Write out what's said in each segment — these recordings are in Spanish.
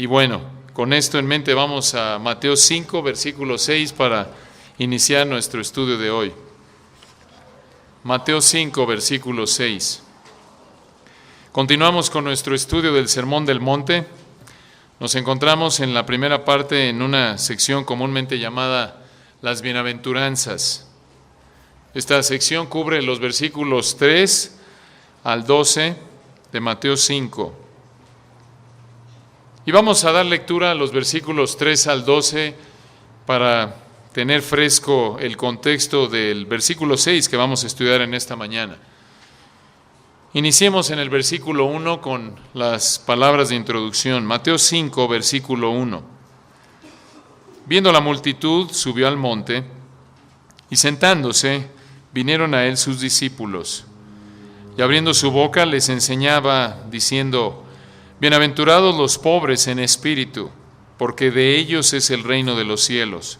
Y bueno, con esto en mente vamos a Mateo 5, versículo 6 para iniciar nuestro estudio de hoy. Mateo 5, versículo 6. Continuamos con nuestro estudio del Sermón del Monte. Nos encontramos en la primera parte en una sección comúnmente llamada las bienaventuranzas. Esta sección cubre los versículos 3 al 12 de Mateo 5. Y vamos a dar lectura a los versículos 3 al 12 para tener fresco el contexto del versículo 6 que vamos a estudiar en esta mañana. Iniciemos en el versículo 1 con las palabras de introducción. Mateo 5, versículo 1. Viendo la multitud, subió al monte, y sentándose, vinieron a él sus discípulos. Y abriendo su boca, les enseñaba, diciendo: Bienaventurados los pobres en espíritu, porque de ellos es el reino de los cielos.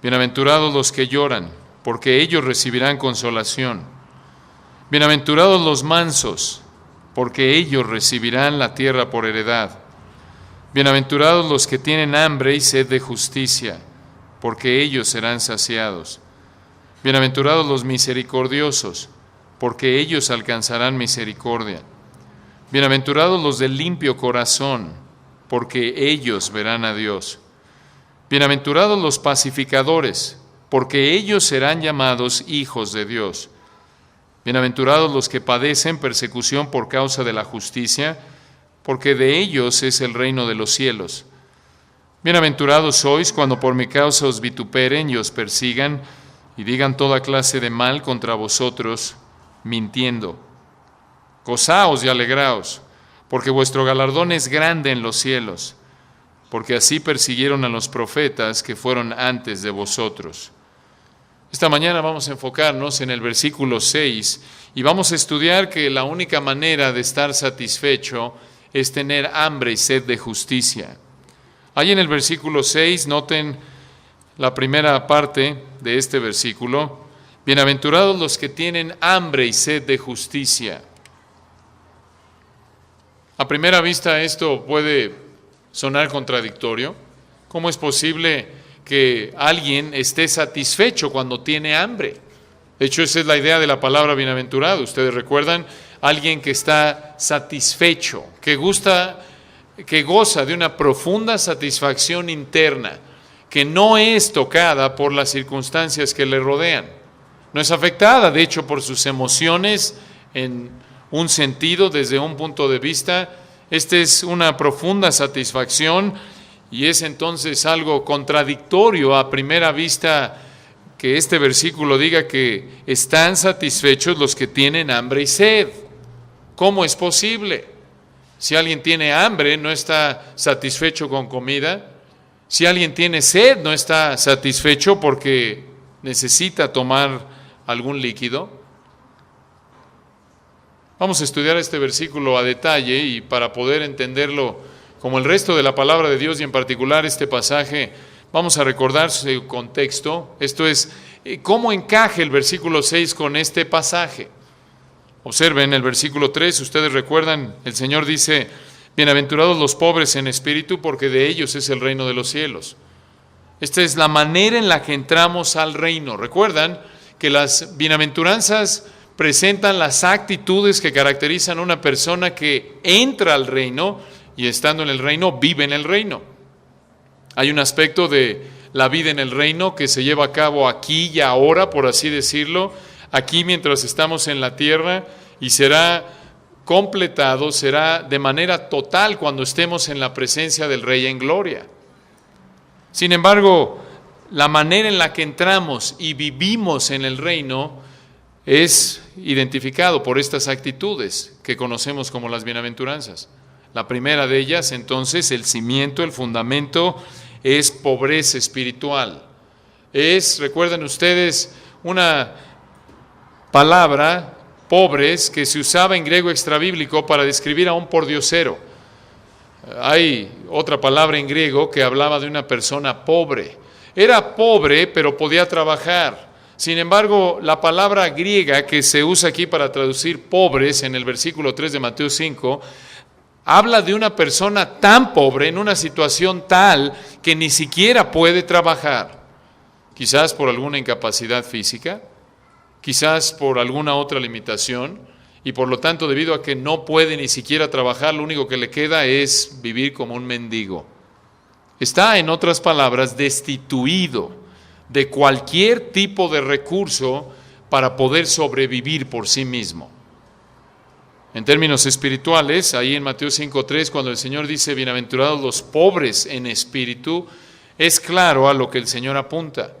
Bienaventurados los que lloran, porque ellos recibirán consolación. Bienaventurados los mansos, porque ellos recibirán la tierra por heredad. Bienaventurados los que tienen hambre y sed de justicia, porque ellos serán saciados. Bienaventurados los misericordiosos, porque ellos alcanzarán misericordia. Bienaventurados los de limpio corazón, porque ellos verán a Dios. Bienaventurados los pacificadores, porque ellos serán llamados hijos de Dios. Bienaventurados los que padecen persecución por causa de la justicia, porque de ellos es el reino de los cielos. Bienaventurados sois cuando por mi causa os vituperen y os persigan, y digan toda clase de mal contra vosotros, mintiendo. Gozaos y alegraos, porque vuestro galardón es grande en los cielos, porque así persiguieron a los profetas que fueron antes de vosotros. Esta mañana vamos a enfocarnos en el versículo 6 y vamos a estudiar que la única manera de estar satisfecho es tener hambre y sed de justicia. Ahí en el versículo 6, noten la primera parte de este versículo: Bienaventurados los que tienen hambre y sed de justicia. A primera vista esto puede sonar contradictorio. ¿Cómo es posible que alguien esté satisfecho cuando tiene hambre? De hecho, esa es la idea de la palabra bienaventurado. Ustedes recuerdan, alguien que está satisfecho, que goza de una profunda satisfacción interna, que no es tocada por las circunstancias que le rodean. No es afectada, de hecho, por sus emociones en un sentido, desde un punto de vista. Esta es una profunda satisfacción y es entonces algo contradictorio a primera vista que este versículo diga que están satisfechos los que tienen hambre y sed. ¿Cómo es posible? Si alguien tiene hambre, no está satisfecho con comida. Si alguien tiene sed, no está satisfecho porque necesita tomar algún líquido. Vamos a estudiar este versículo a detalle y para poder entenderlo como el resto de la palabra de Dios y en particular este pasaje, vamos a recordar su contexto. Esto es, cómo encaja el versículo 6 con este pasaje. Observen el versículo 3, ustedes recuerdan, el Señor dice: Bienaventurados los pobres en espíritu, porque de ellos es el reino de los cielos. Esta es la manera en la que entramos al reino. Recuerdan que las bienaventuranzas presentan las actitudes que caracterizan a una persona que entra al reino y estando en el reino, vive en el reino. Hay un aspecto de la vida en el reino que se lleva a cabo aquí y ahora, por así decirlo, aquí mientras estamos en la tierra, y será completado, será de manera total cuando estemos en la presencia del Rey en gloria. Sin embargo, la manera en la que entramos y vivimos en el reino es identificado por estas actitudes que conocemos como las bienaventuranzas. La primera de ellas, entonces, el cimiento, el fundamento, es pobreza espiritual. Recuerden ustedes, una palabra, pobres, que se usaba en griego extrabíblico para describir a un pordiosero. Hay otra palabra en griego que hablaba de una persona pobre. Era pobre, pero podía trabajar. Sin embargo, la palabra griega que se usa aquí para traducir pobres en el versículo 3 de Mateo 5 Habla de una persona tan pobre, en una situación tal, que ni siquiera puede trabajar. Quizás por alguna incapacidad física, quizás por alguna otra limitación, y por lo tanto, debido a que no puede ni siquiera trabajar, lo único que le queda es vivir como un mendigo. Está, en otras palabras, destituido de cualquier tipo de recurso para poder sobrevivir por sí mismo. En términos espirituales, ahí en Mateo 5:3, cuando el Señor dice, bienaventurados los pobres en espíritu, es claro a lo que el Señor apunta.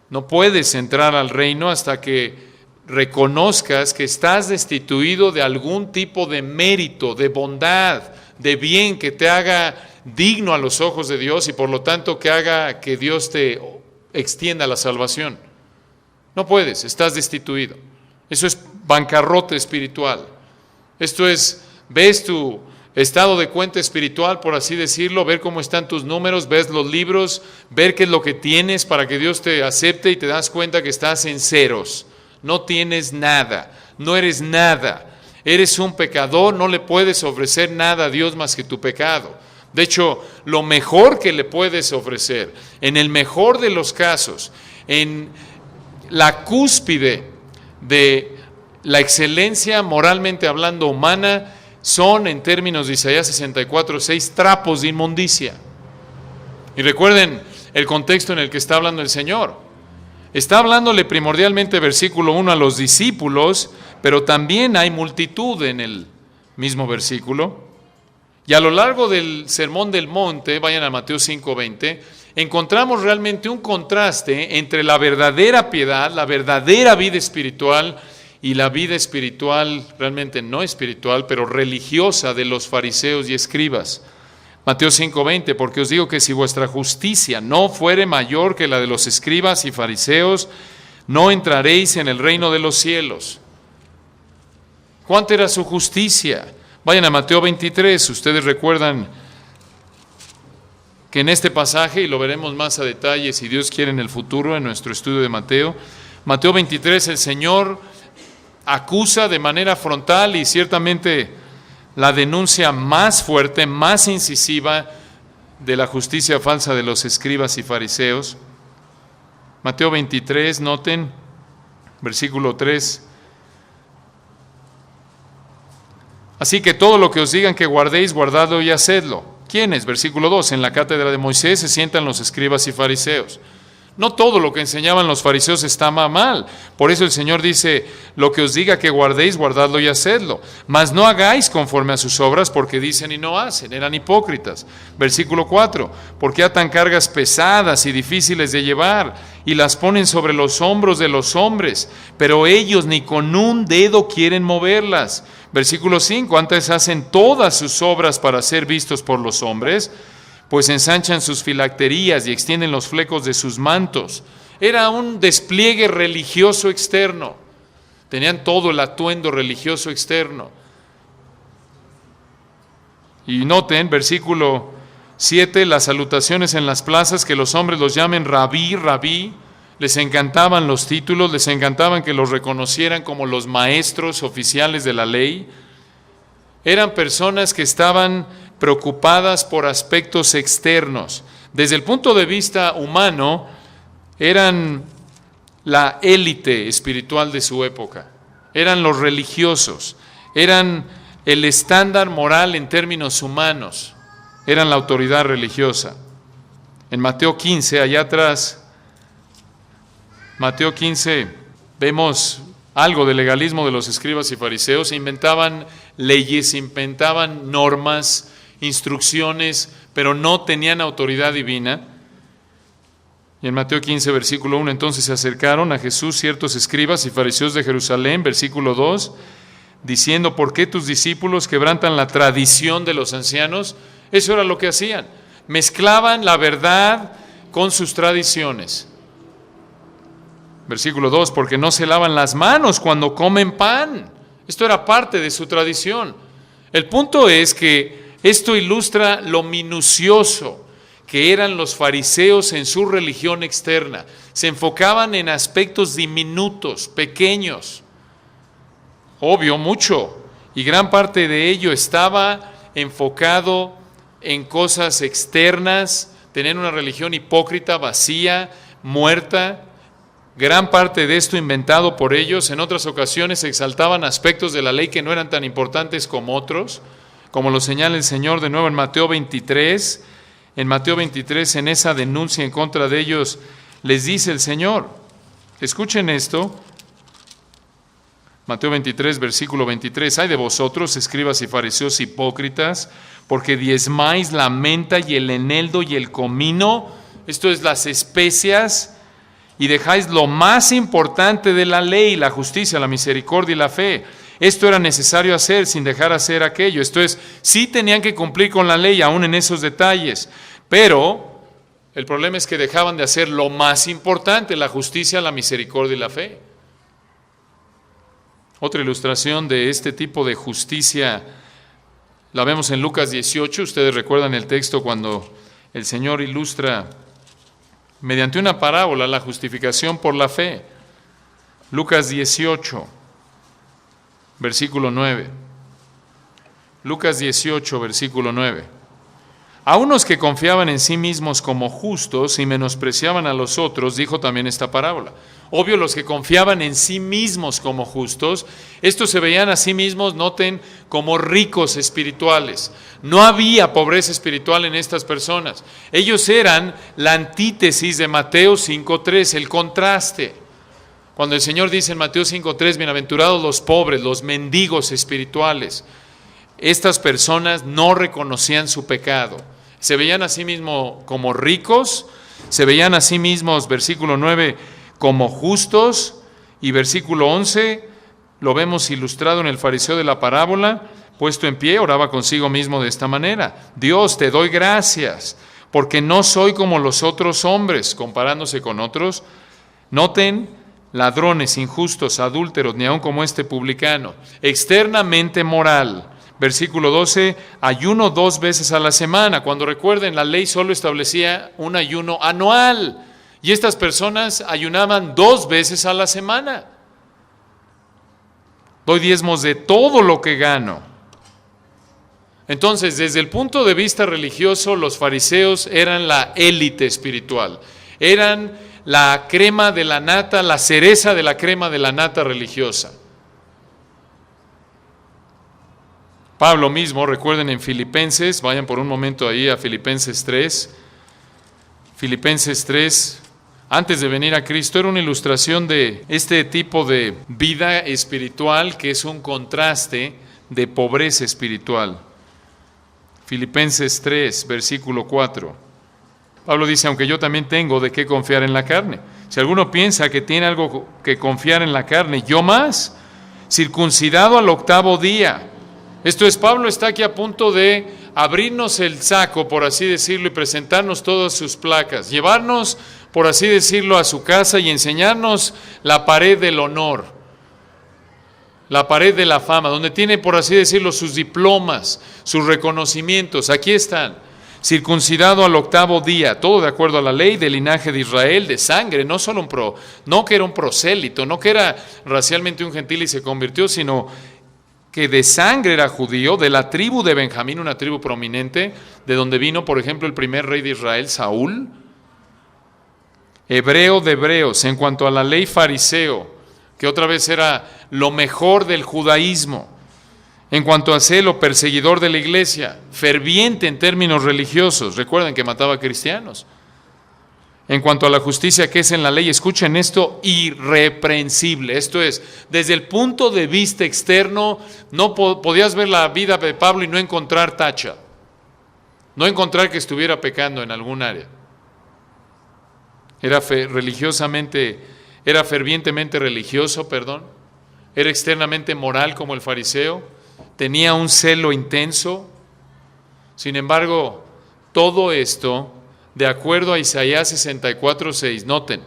No puedes entrar al reino hasta que reconozcas que estás destituido de algún tipo de mérito, de bondad, de bien que te haga digno a los ojos de Dios y por lo tanto que haga que Dios te extienda la salvación. No puedes, estás destituido. Eso es bancarrota espiritual. Esto es, ves tu estado de cuenta espiritual, por así decirlo, ver cómo están tus números, ves los libros, ver qué es lo que tienes para que Dios te acepte y te das cuenta que estás en ceros. No tienes nada, no eres nada. Eres un pecador, no le puedes ofrecer nada a Dios más que tu pecado. De hecho, lo mejor que le puedes ofrecer, en el mejor de los casos, en la cúspide de la excelencia moralmente hablando humana, son, en términos de Isaías 64:6, trapos de inmundicia. Y recuerden el contexto en el que está hablando el Señor. Está hablándole primordialmente, versículo 1, a los discípulos, pero también hay multitud en el mismo versículo. Y a lo largo del Sermón del Monte, vayan a Mateo 5:20, encontramos realmente un contraste entre la verdadera piedad, la verdadera vida espiritual y la vida espiritual, realmente no espiritual, pero religiosa de los fariseos y escribas. Mateo 5:20, porque os digo que si vuestra justicia no fuere mayor que la de los escribas y fariseos, no entraréis en el reino de los cielos. ¿Cuánta era su justicia? Vayan a Mateo 23, ustedes recuerdan que en este pasaje, y lo veremos más a detalle si Dios quiere en el futuro, en nuestro estudio de Mateo, Mateo 23, el Señor acusa de manera frontal y ciertamente la denuncia más fuerte, más incisiva de la justicia falsa de los escribas y fariseos. Mateo 23, noten, versículo 3. Así que todo lo que os digan que guardéis, guardadlo y hacedlo. ¿Quiénes? Versículo 2. En la cátedra de Moisés se sientan los escribas y fariseos. No todo lo que enseñaban los fariseos estaba mal. Por eso el Señor dice, lo que os diga que guardéis, guardadlo y hacedlo. Mas no hagáis conforme a sus obras, porque dicen y no hacen. Eran hipócritas. Versículo 4. Porque atan cargas pesadas y difíciles de llevar, y las ponen sobre los hombros de los hombres, pero ellos ni con un dedo quieren moverlas. Versículo 5. Antes hacen todas sus obras para ser vistos por los hombres, pues ensanchan sus filacterías y extienden los flecos de sus mantos. Era un despliegue religioso externo. Tenían todo el atuendo religioso externo. Y noten, versículo 7, las salutaciones en las plazas, que los hombres los llamen rabí, rabí. Les encantaban los títulos, les encantaban que los reconocieran como los maestros oficiales de la ley. Eran personas que estaban preocupadas por aspectos externos. Desde el punto de vista humano, eran la élite espiritual de su época. Eran los religiosos, eran el estándar moral en términos humanos, eran la autoridad religiosa. En Mateo 15, allá atrás, Mateo 15, vemos algo del legalismo de los escribas y fariseos. Inventaban leyes, inventaban normas, instrucciones, pero no tenían autoridad divina. Y en Mateo 15, versículo 1, entonces se acercaron a Jesús ciertos escribas y fariseos de Jerusalén, versículo 2, diciendo, ¿por qué tus discípulos quebrantan la tradición de los ancianos? Eso era lo que hacían, mezclaban la verdad con sus tradiciones. Versículo 2, porque no se lavan las manos cuando comen pan. Esto era parte de su tradición. El punto es que esto ilustra lo minucioso que eran los fariseos en su religión externa. Se enfocaban en aspectos diminutos, pequeños. Obvio, mucho. Y gran parte de ello estaba enfocado en cosas externas, tenían una religión hipócrita, vacía, muerta. Gran parte de esto inventado por ellos. En otras ocasiones exaltaban aspectos de la ley que no eran tan importantes como otros, como lo señala el Señor de nuevo en Mateo 23. En Mateo 23, en esa denuncia en contra de ellos, les dice el Señor, escuchen esto, Mateo 23, versículo 23, «Ay de vosotros, escribas y fariseos hipócritas, porque diezmáis la menta y el eneldo y el comino», esto es las especias, «y dejáis lo más importante de la ley, la justicia, la misericordia y la fe». Esto era necesario hacer sin dejar hacer aquello. Esto es, sí tenían que cumplir con la ley, aún en esos detalles, pero el problema es que dejaban de hacer lo más importante, la justicia, la misericordia y la fe. Otra ilustración de este tipo de justicia la vemos en Lucas 18. Ustedes recuerdan el texto cuando el Señor ilustra mediante una parábola la justificación por la fe. Lucas 18, versículo 9. Lucas 18, versículo 9. A unos que confiaban en sí mismos como justos y menospreciaban a los otros, dijo también esta parábola. Obvio, los que confiaban en sí mismos como justos, estos se veían a sí mismos, noten, como ricos espirituales. No había pobreza espiritual en estas personas. Ellos eran la antítesis de Mateo 5.3, el contraste. Cuando el Señor dice en Mateo 5.3, bienaventurados los pobres, los mendigos espirituales, estas personas no reconocían su pecado. Se veían a sí mismos como ricos, se veían a sí mismos, versículo 9, como justos, y versículo 11, lo vemos ilustrado en el fariseo de la parábola, puesto en pie, oraba consigo mismo de esta manera: Dios, te doy gracias, porque no soy como los otros hombres, comparándose con otros. Noten, ladrones, injustos, adúlteros, ni aun como este publicano, externamente moral. Versículo 12, ayuno 2 veces a la semana, cuando recuerden, la ley solo establecía un ayuno anual, y estas personas ayunaban 2 veces a la semana. Doy diezmos de todo lo que gano. Entonces, desde el punto de vista religioso, los fariseos eran la élite espiritual, eran la crema de la nata, la cereza de la crema de la nata religiosa. Pablo mismo, recuerden en Filipenses, vayan por un momento ahí a Filipenses 3. Filipenses 3, antes de venir a Cristo, era una ilustración de este tipo de vida espiritual que es un contraste de pobreza espiritual. Filipenses 3, versículo 4. Pablo dice, aunque yo también tengo de qué confiar en la carne. Si alguno piensa que tiene algo que confiar en la carne, yo más, circuncidado al 8º día. Esto es, Pablo está aquí a punto de abrirnos el saco, por así decirlo, y presentarnos todas sus placas, llevarnos, por así decirlo, a su casa y enseñarnos la pared del honor, la pared de la fama, donde tiene, por así decirlo, sus diplomas, sus reconocimientos. Aquí están, circuncidado al 8º día, todo de acuerdo a la ley, del linaje de Israel, de sangre, no solo no que era un prosélito, no que era racialmente un gentil y se convirtió, sino que de sangre era judío, de la tribu de Benjamín, una tribu prominente, de donde vino, por ejemplo, el primer rey de Israel, Saúl. Hebreo de hebreos, en cuanto a la ley fariseo, que otra vez era lo mejor del judaísmo. En cuanto a celo, perseguidor de la iglesia, ferviente en términos religiosos, recuerden que mataba a cristianos. En cuanto a la justicia que es en la ley, escuchen esto, irreprensible. Esto es, desde el punto de vista externo, no podías ver la vida de Pablo y no encontrar tacha, no encontrar que estuviera pecando en algún área. Era fervientemente religioso, era externamente moral como el fariseo, tenía un celo intenso. Sin embargo, todo esto, de acuerdo a Isaías 64:6, noten,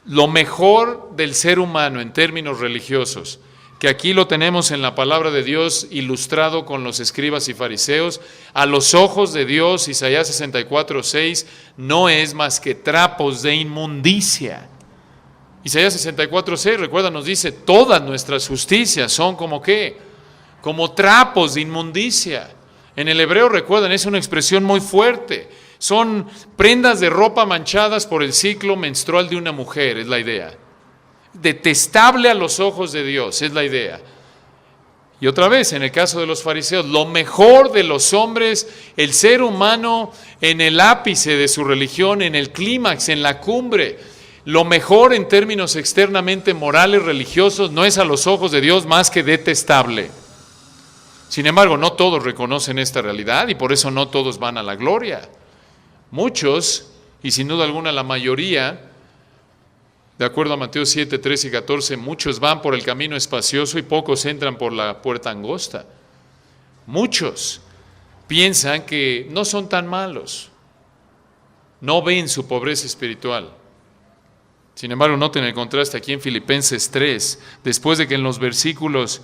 lo mejor del ser humano en términos religiosos, que aquí lo tenemos en la palabra de Dios ilustrado con los escribas y fariseos, a los ojos de Dios, Isaías 64:6, no es más que trapos de inmundicia. Isaías 64:6, recuerda, nos dice, todas nuestras justicias son como ¿qué? como trapos de inmundicia. En el hebreo, recuerden, es una expresión muy fuerte. Son prendas de ropa manchadas por el ciclo menstrual de una mujer, es la idea. Detestable a los ojos de Dios, es la idea. Y otra vez, en el caso de los fariseos, lo mejor de los hombres, el ser humano en el ápice de su religión, en el clímax, en la cumbre, lo mejor en términos externamente morales, religiosos, no es a los ojos de Dios más que detestable. Sin embargo, no todos reconocen esta realidad y por eso no todos van a la gloria. Muchos, y sin duda alguna la mayoría, de acuerdo a Mateo 7, 13 y 14, muchos van por el camino espacioso y pocos entran por la puerta angosta. Muchos piensan que no son tan malos, no ven su pobreza espiritual. Sin embargo, noten el contraste aquí en Filipenses 3, después de que en los versículos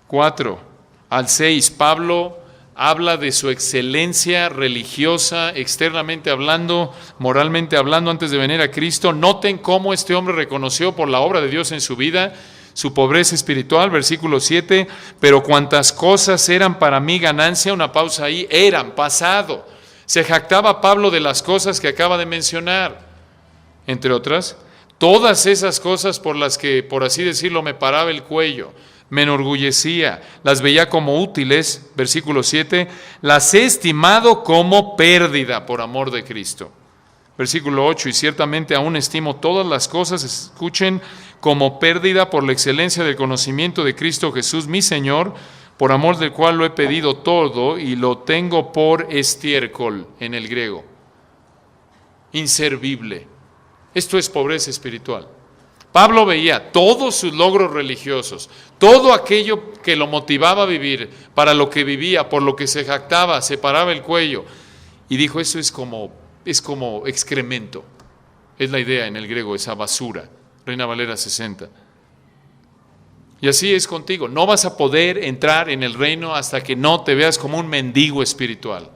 4 al 6, Pablo habla de su excelencia religiosa, externamente hablando, moralmente hablando, antes de venir a Cristo. Noten cómo este hombre reconoció por la obra de Dios en su vida su pobreza espiritual, versículo 7, pero cuantas cosas eran para mí ganancia, una pausa ahí, eran, pasado. Se jactaba Pablo de las cosas que acaba de mencionar, entre otras, todas esas cosas por las que, por así decirlo, me paraba el cuello, me enorgullecía, las veía como útiles, versículo 7, las he estimado como pérdida por amor de Cristo. Versículo 8, y ciertamente aún estimo todas las cosas, escuchen, como pérdida por la excelencia del conocimiento de Cristo Jesús, mi Señor, por amor del cual lo he pedido todo y lo tengo por estiércol en el griego. Inservible. Esto es pobreza espiritual. Pablo veía todos sus logros religiosos, todo aquello que lo motivaba a vivir, para lo que vivía, por lo que se jactaba, se paraba el cuello, y dijo, eso es como excremento. Es la idea en el griego, esa basura. Reina Valera 60. Y así es contigo. No vas a poder entrar en el reino hasta que no te veas como un mendigo espiritual,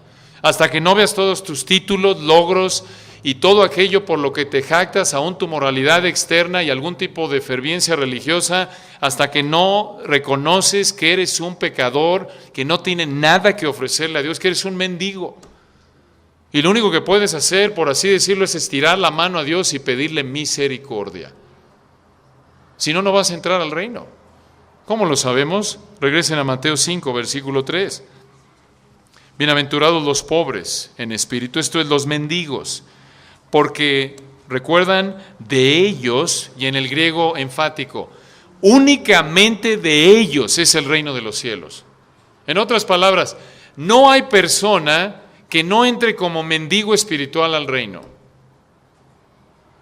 hasta que no veas todos tus títulos, logros, y todo aquello por lo que te jactas, aún tu moralidad externa y algún tipo de ferviencia religiosa, hasta que no reconoces que eres un pecador, que no tiene nada que ofrecerle a Dios, que eres un mendigo. Y lo único que puedes hacer, por así decirlo, es estirar la mano a Dios y pedirle misericordia. Si no, no vas a entrar al reino. ¿Cómo lo sabemos? Regresen a Mateo 5, versículo 3. Bienaventurados los pobres en espíritu, esto es los mendigos, porque, recuerdan, de ellos, y en el griego enfático, únicamente de ellos es el reino de los cielos. En otras palabras, no hay persona que no entre como mendigo espiritual al reino.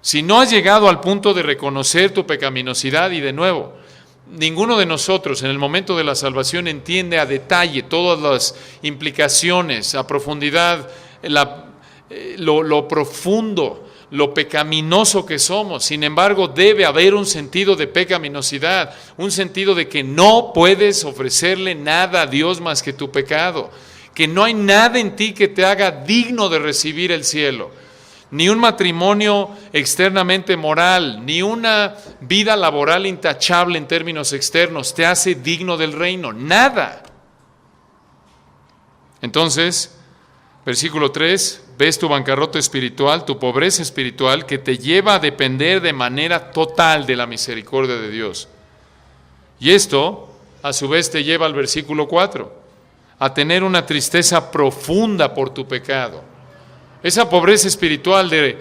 Si no has llegado al punto de reconocer tu pecaminosidad, y de nuevo, ninguno de nosotros en el momento de la salvación entiende a detalle todas las implicaciones, a profundidad, lo profundo, lo pecaminoso que somos. Sin embargo, debe haber un sentido de pecaminosidad, un sentido de que no puedes ofrecerle nada a Dios más que tu pecado, que no hay nada en ti que te haga digno de recibir el cielo. Ni un matrimonio externamente moral, ni una vida laboral intachable en términos externos te hace digno del reino, nada. Entonces, versículo 3, ves tu bancarrota espiritual, tu pobreza espiritual, que te lleva a depender de manera total de la misericordia de Dios. Y esto, a su vez, te lleva al versículo 4, a tener una tristeza profunda por tu pecado. Esa pobreza espiritual de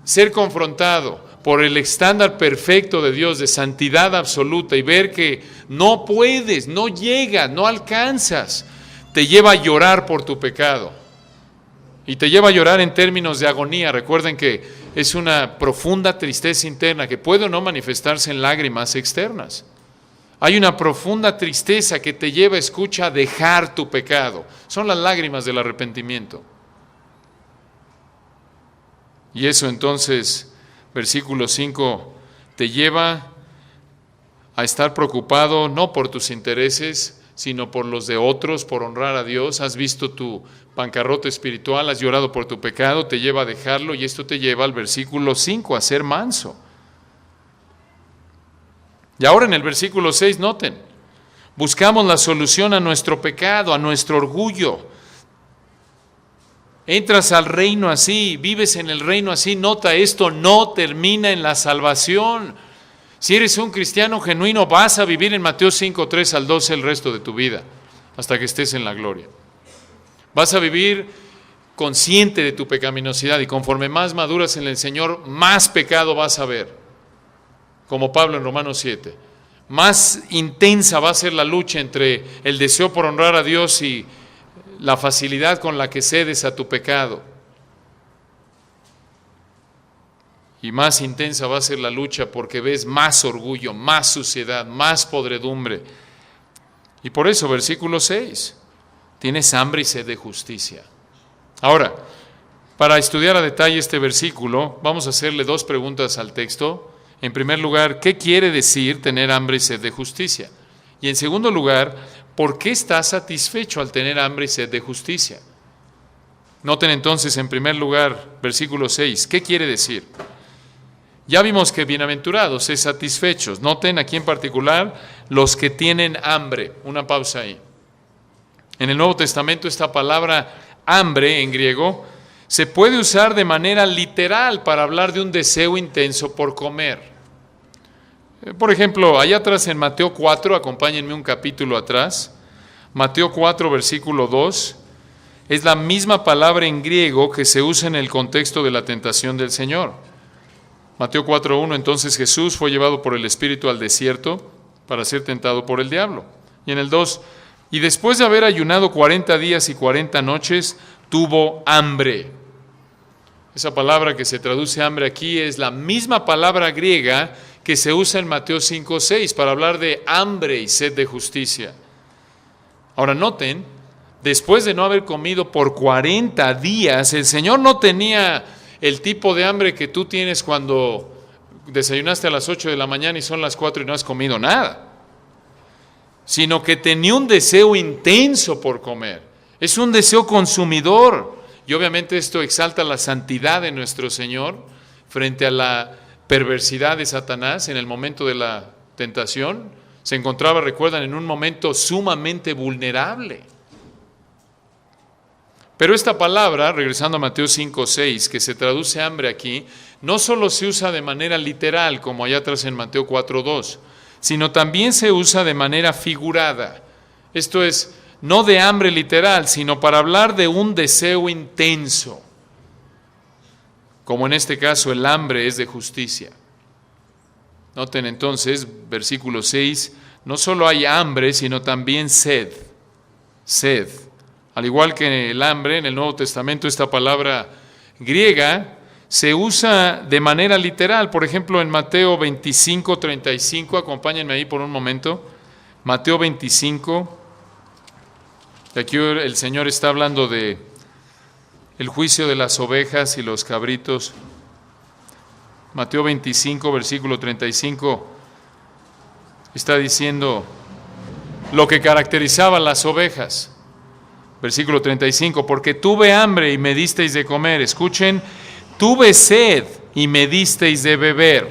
ser confrontado por el estándar perfecto de Dios, de santidad absoluta, y ver que no puedes, no llegas, no alcanzas, te lleva a llorar por tu pecado. Y te lleva a llorar en términos de agonía. Recuerden que es una profunda tristeza interna que puede o no manifestarse en lágrimas externas. Hay una profunda tristeza que te lleva, escucha, a dejar tu pecado. Son las lágrimas del arrepentimiento. Y eso entonces, versículo 5, te lleva a estar preocupado no por tus intereses, sino por los de otros, por honrar a Dios. Has visto tu bancarrota espiritual, has llorado por tu pecado, te lleva a dejarlo, y esto te lleva al versículo 5, a ser manso. Y ahora en el versículo 6, noten, Buscamos la solución a nuestro pecado, a nuestro orgullo. Entras al reino así, vives en el reino así. Nota, esto no termina en la salvación. Si eres un cristiano genuino, vas a vivir en Mateo 5, 3 al 12 el resto de tu vida, hasta que estés en la gloria. Vas a vivir consciente de tu pecaminosidad, y conforme más maduras en el Señor, más pecado vas a ver. Como Pablo en Romanos 7. Más intensa va a ser la lucha entre el deseo por honrar a Dios y la facilidad con la que cedes a tu pecado. Y más intensa va a ser la lucha porque ves más orgullo, más suciedad, más podredumbre. Y por eso, versículo 6, tienes hambre y sed de justicia. Ahora, para estudiar a detalle este versículo, vamos a hacerle dos preguntas al texto. En primer lugar, ¿qué quiere decir tener hambre y sed de justicia? Y en segundo lugar, ¿por qué estás satisfecho al tener hambre y sed de justicia? Noten entonces, en primer lugar, versículo 6, ¿qué quiere decir? Ya vimos que bienaventurados es satisfechos. Noten aquí en particular los que tienen hambre. Una pausa ahí. En el Nuevo Testamento esta palabra hambre en griego se puede usar de manera literal para hablar de un deseo intenso por comer. Por ejemplo, allá atrás en Mateo 4, acompáñenme un capítulo atrás, Mateo 4, versículo 2, es la misma palabra en griego que se usa en el contexto de la tentación del Señor. Mateo 4, 1, entonces Jesús fue llevado por el Espíritu al desierto para ser tentado por el diablo. Y en el 2, y después de haber ayunado 40 días y 40 noches, tuvo hambre. Esa palabra que se traduce hambre aquí es la misma palabra griega que se usa en Mateo 5, 6 para hablar de hambre y sed de justicia. Ahora noten, después de no haber comido por 40 días, el Señor no tenía el tipo de hambre que tú tienes cuando desayunaste a las 8 de la mañana y son las 4 y no has comido nada, sino que tenía un deseo intenso por comer. Es un deseo consumidor. Y obviamente esto exalta la santidad de nuestro Señor frente a la perversidad de Satanás en el momento de la tentación. Se encontraba, recuerdan, en un momento sumamente vulnerable. Pero esta palabra, regresando a Mateo 5, 6, que se traduce hambre aquí, no solo se usa de manera literal, como allá atrás en Mateo 4, 2, sino también se usa de manera figurada. Esto es, no de hambre literal, sino para hablar de un deseo intenso. Como en este caso el hambre es de justicia. Noten entonces, versículo 6, no solo hay hambre, sino también sed. Sed. Al igual que el hambre, en el Nuevo Testamento esta palabra griega se usa de manera literal. Por ejemplo, en Mateo 25, 35, acompáñenme ahí por un momento. Mateo 25, aquí el Señor está hablando de el juicio de las ovejas y los cabritos. Mateo 25, versículo 35, está diciendo lo que caracterizaba a las ovejas. Versículo 35, porque tuve hambre y me disteis de comer. Escuchen, tuve sed y me disteis de beber.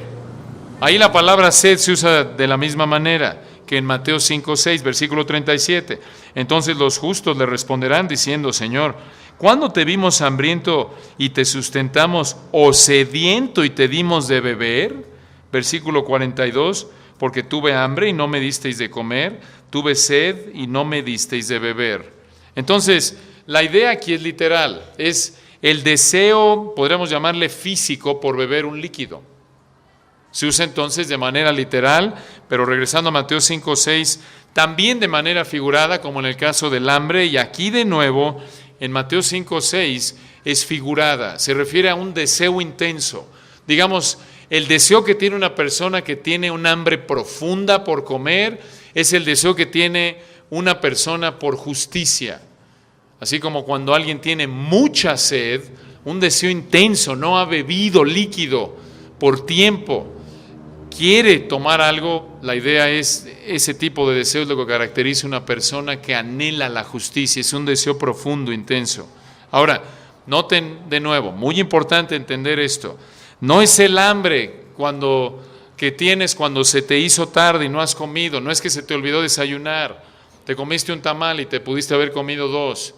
Ahí la palabra sed se usa de la misma manera que en Mateo 5, 6, versículo 37. Entonces los justos le responderán diciendo, Señor, ¿cuándo te vimos hambriento y te sustentamos, o sediento y te dimos de beber? Versículo 42, porque tuve hambre y no me disteis de comer, tuve sed y no me disteis de beber. Entonces, la idea aquí es literal, es el deseo, podríamos llamarle físico, por beber un líquido. Se usa entonces de manera literal, pero regresando a Mateo 5, 6, también de manera figurada, como en el caso del hambre, y aquí de nuevo, en Mateo 5, 6, es figurada, se refiere a un deseo intenso. Digamos, el deseo que tiene una persona que tiene un hambre profunda por comer, es el deseo que tiene una persona por justicia. Así como cuando alguien tiene mucha sed, un deseo intenso, no ha bebido líquido por tiempo, quiere tomar algo, la idea es, ese tipo de deseo es lo que caracteriza a una persona que anhela la justicia, es un deseo profundo, intenso. Ahora, noten de nuevo, muy importante entender esto, no es el hambre que tienes cuando se te hizo tarde y no has comido. No es que se te olvidó desayunar, te comiste un tamal y te pudiste haber comido 2.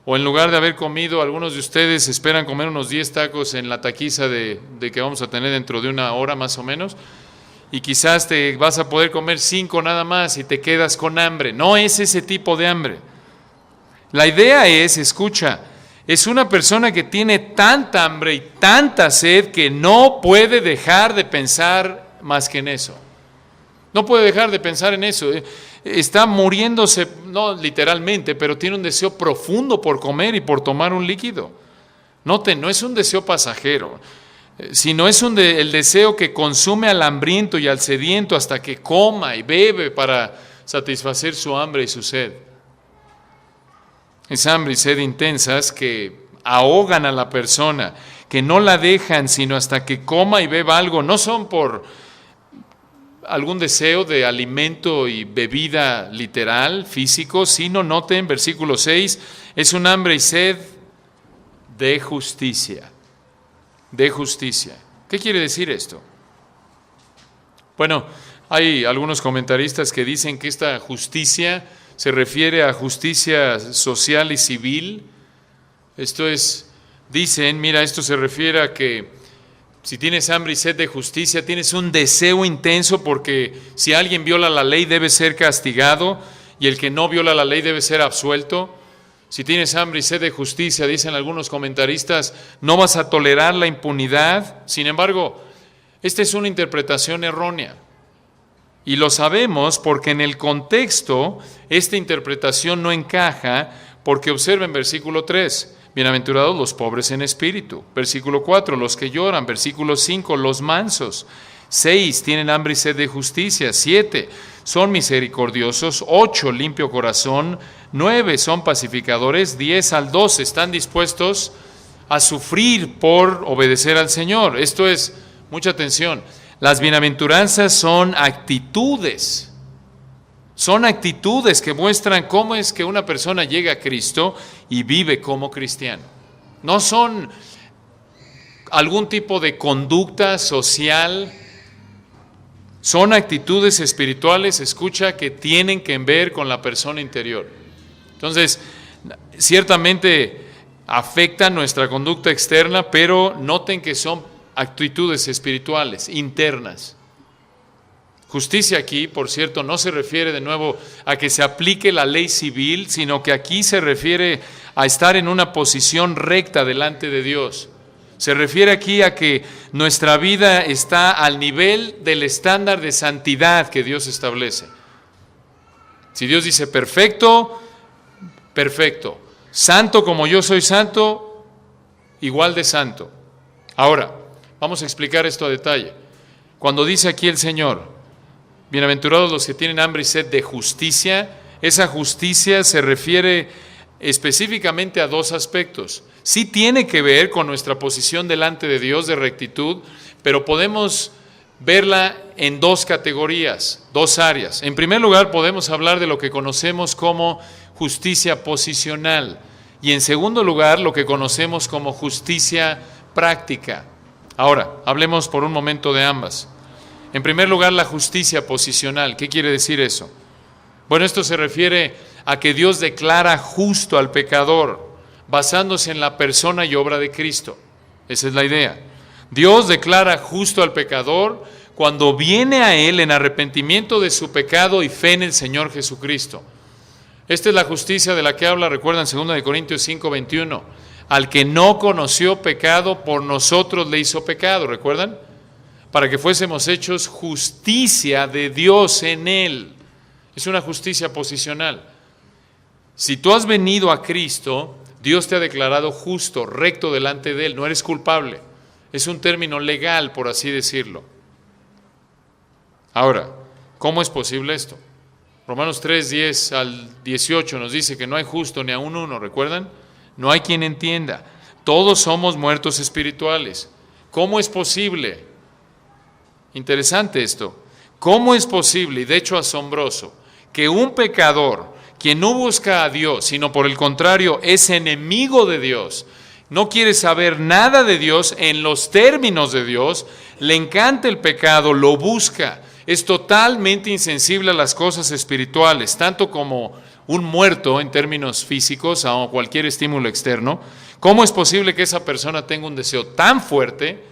O en lugar de haber comido, algunos de ustedes esperan comer unos 10 tacos en la taquiza de que vamos a tener dentro de 1 hora más o menos, y quizás te vas a poder comer 5 nada más y te quedas con hambre. No es ese tipo de hambre. La idea es, escucha, es una persona que tiene tanta hambre y tanta sed que no puede dejar de pensar más que en eso. No puede dejar de pensar en eso. Está muriéndose, no literalmente, pero tiene un deseo profundo por comer y por tomar un líquido. Noten, no es un deseo pasajero, sino es el deseo que consume al hambriento y al sediento hasta que coma y bebe para satisfacer su hambre y su sed. Es hambre y sed intensas que ahogan a la persona, que no la dejan sino hasta que coma y beba algo. No son por algún deseo de alimento y bebida literal, físico, sino, noten, versículo 6, es un hambre y sed de justicia. De justicia. ¿Qué quiere decir esto? Bueno, hay algunos comentaristas que dicen que esta justicia se refiere a justicia social y civil. Esto es, dicen, mira, esto se refiere a que si tienes hambre y sed de justicia, tienes un deseo intenso porque si alguien viola la ley debe ser castigado y el que no viola la ley debe ser absuelto. Si tienes hambre y sed de justicia, dicen algunos comentaristas, no vas a tolerar la impunidad. Sin embargo, esta es una interpretación errónea. Y lo sabemos porque en el contexto esta interpretación no encaja, porque observen versículo 3. Bienaventurados los pobres en espíritu. Versículo 4, los que lloran. Versículo 5, los mansos. 6, tienen hambre y sed de justicia. 7, son misericordiosos. 8, limpio corazón. 9, son pacificadores. 10 al 12, están dispuestos a sufrir por obedecer al Señor. Esto es, mucha atención, las bienaventuranzas son actitudes. Son actitudes que muestran cómo es que una persona llega a Cristo y vive como cristiano. No son algún tipo de conducta social, son actitudes espirituales, escucha, que tienen que ver con la persona interior. Entonces, ciertamente afectan nuestra conducta externa, pero noten que son actitudes espirituales, internas. Justicia aquí, por cierto, no se refiere de nuevo a que se aplique la ley civil, sino que aquí se refiere a estar en una posición recta delante de Dios. Se refiere aquí a que nuestra vida está al nivel del estándar de santidad que Dios establece. Si Dios dice perfecto, perfecto. Santo como yo soy santo, igual de santo. Ahora, vamos a explicar esto a detalle. Cuando dice aquí el Señor, bienaventurados los que tienen hambre y sed de justicia, esa justicia se refiere específicamente a 2 aspectos. Sí tiene que ver con nuestra posición delante de Dios de rectitud, pero podemos verla en 2 categorías, 2 áreas. En primer lugar, podemos hablar de lo que conocemos como justicia posicional y en segundo lugar, lo que conocemos como justicia práctica. Ahora, hablemos por un momento de ambas. En primer lugar, la justicia posicional. ¿Qué quiere decir eso? Bueno, esto se refiere a que Dios declara justo al pecador, basándose en la persona y obra de Cristo. Esa es la idea. Dios declara justo al pecador cuando viene a Él en arrepentimiento de su pecado y fe en el Señor Jesucristo. Esta es la justicia de la que habla, recuerdan, 2 Corintios 5:21. Al que no conoció pecado, por nosotros le hizo pecado, ¿recuerdan? Para que fuésemos hechos justicia de Dios en Él. Es una justicia posicional. Si tú has venido a Cristo, Dios te ha declarado justo, recto delante de Él, no eres culpable. Es un término legal, por así decirlo. Ahora, ¿cómo es posible esto? Romanos 3, 10 al 18 nos dice que no hay justo ni aun uno, ¿recuerdan? No hay quien entienda. Todos somos muertos espirituales. ¿Cómo es posible? Interesante esto. ¿Cómo es posible, y de hecho asombroso, que un pecador, quien no busca a Dios, sino por el contrario es enemigo de Dios, no quiere saber nada de Dios en los términos de Dios, le encanta el pecado, lo busca, es totalmente insensible a las cosas espirituales, tanto como un muerto en términos físicos a cualquier estímulo externo. ¿Cómo es posible que esa persona tenga un deseo tan fuerte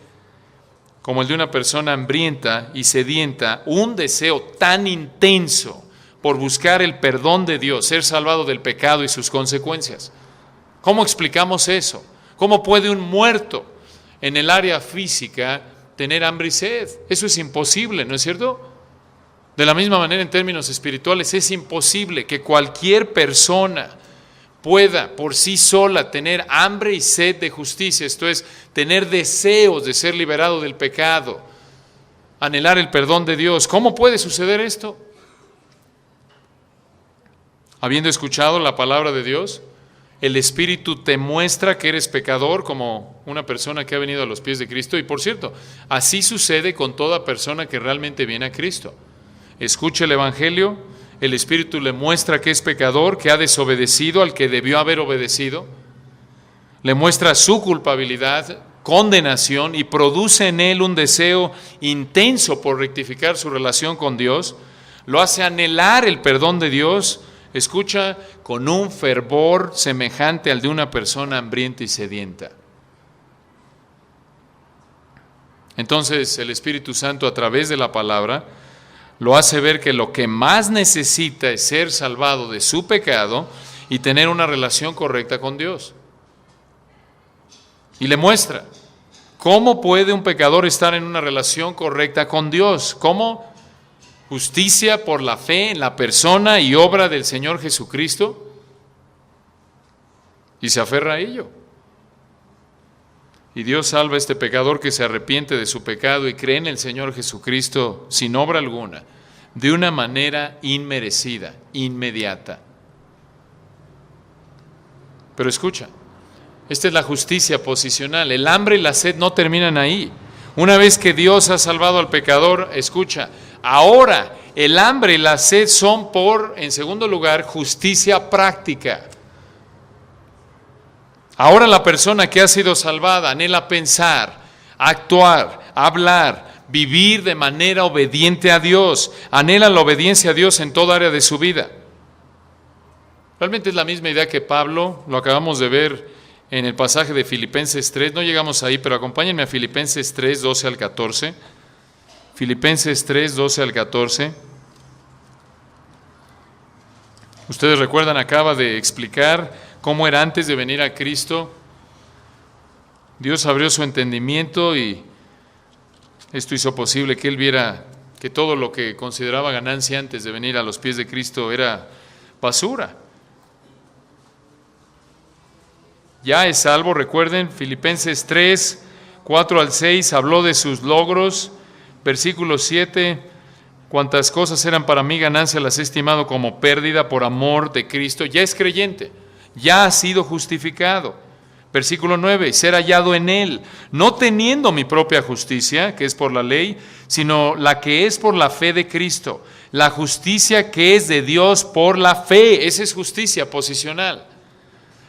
como el de una persona hambrienta y sedienta, un deseo tan intenso por buscar el perdón de Dios, ser salvado del pecado y sus consecuencias? ¿Cómo explicamos eso? ¿Cómo puede un muerto en el área física tener hambre y sed? Eso es imposible, ¿no es cierto? De la misma manera, en términos espirituales, es imposible que cualquier persona pueda por sí sola tener hambre y sed de justicia, esto es, tener deseos de ser liberado del pecado, anhelar el perdón de Dios. ¿Cómo puede suceder esto? Habiendo escuchado la palabra de Dios, el Espíritu te muestra que eres pecador como una persona que ha venido a los pies de Cristo. Y por cierto, así sucede con toda persona que realmente viene a Cristo. Escucha el Evangelio, el Espíritu le muestra que es pecador, que ha desobedecido al que debió haber obedecido, le muestra su culpabilidad, condenación, y produce en él un deseo intenso por rectificar su relación con Dios, lo hace anhelar el perdón de Dios, escucha, con un fervor semejante al de una persona hambrienta y sedienta. Entonces el Espíritu Santo, a través de la palabra, lo hace ver que lo que más necesita es ser salvado de su pecado y tener una relación correcta con Dios. Y le muestra cómo puede un pecador estar en una relación correcta con Dios. ¿Cómo? Justicia por la fe en la persona y obra del Señor Jesucristo. Y se aferra a ello. Y Dios salva a este pecador que se arrepiente de su pecado y cree en el Señor Jesucristo sin obra alguna, de una manera inmerecida, inmediata. Pero escucha, esta es la justicia posicional. El hambre y la sed no terminan ahí. Una vez que Dios ha salvado al pecador, escucha, ahora el hambre y la sed son en segundo lugar, justicia práctica. Ahora la persona que ha sido salvada anhela pensar, actuar, hablar, vivir de manera obediente a Dios. Anhela la obediencia a Dios en toda área de su vida. Realmente es la misma idea que Pablo, lo acabamos de ver en el pasaje de Filipenses 3. No llegamos ahí, pero acompáñenme a Filipenses 3, 12 al 14. Filipenses 3, 12 al 14. Ustedes recuerdan, acaba de explicar cómo era antes de venir a Cristo. Dios abrió su entendimiento y esto hizo posible que él viera que todo lo que consideraba ganancia antes de venir a los pies de Cristo era basura. Ya es salvo, recuerden, Filipenses 3, 4 al 6, habló de sus logros. Versículo 7, cuantas cosas eran para mí ganancia las he estimado como pérdida por amor de Cristo. Ya es creyente, ya ha sido justificado. Versículo 9, ser hallado en Él, no teniendo mi propia justicia, que es por la ley, sino la que es por la fe de Cristo. La justicia que es de Dios por la fe, esa es justicia posicional.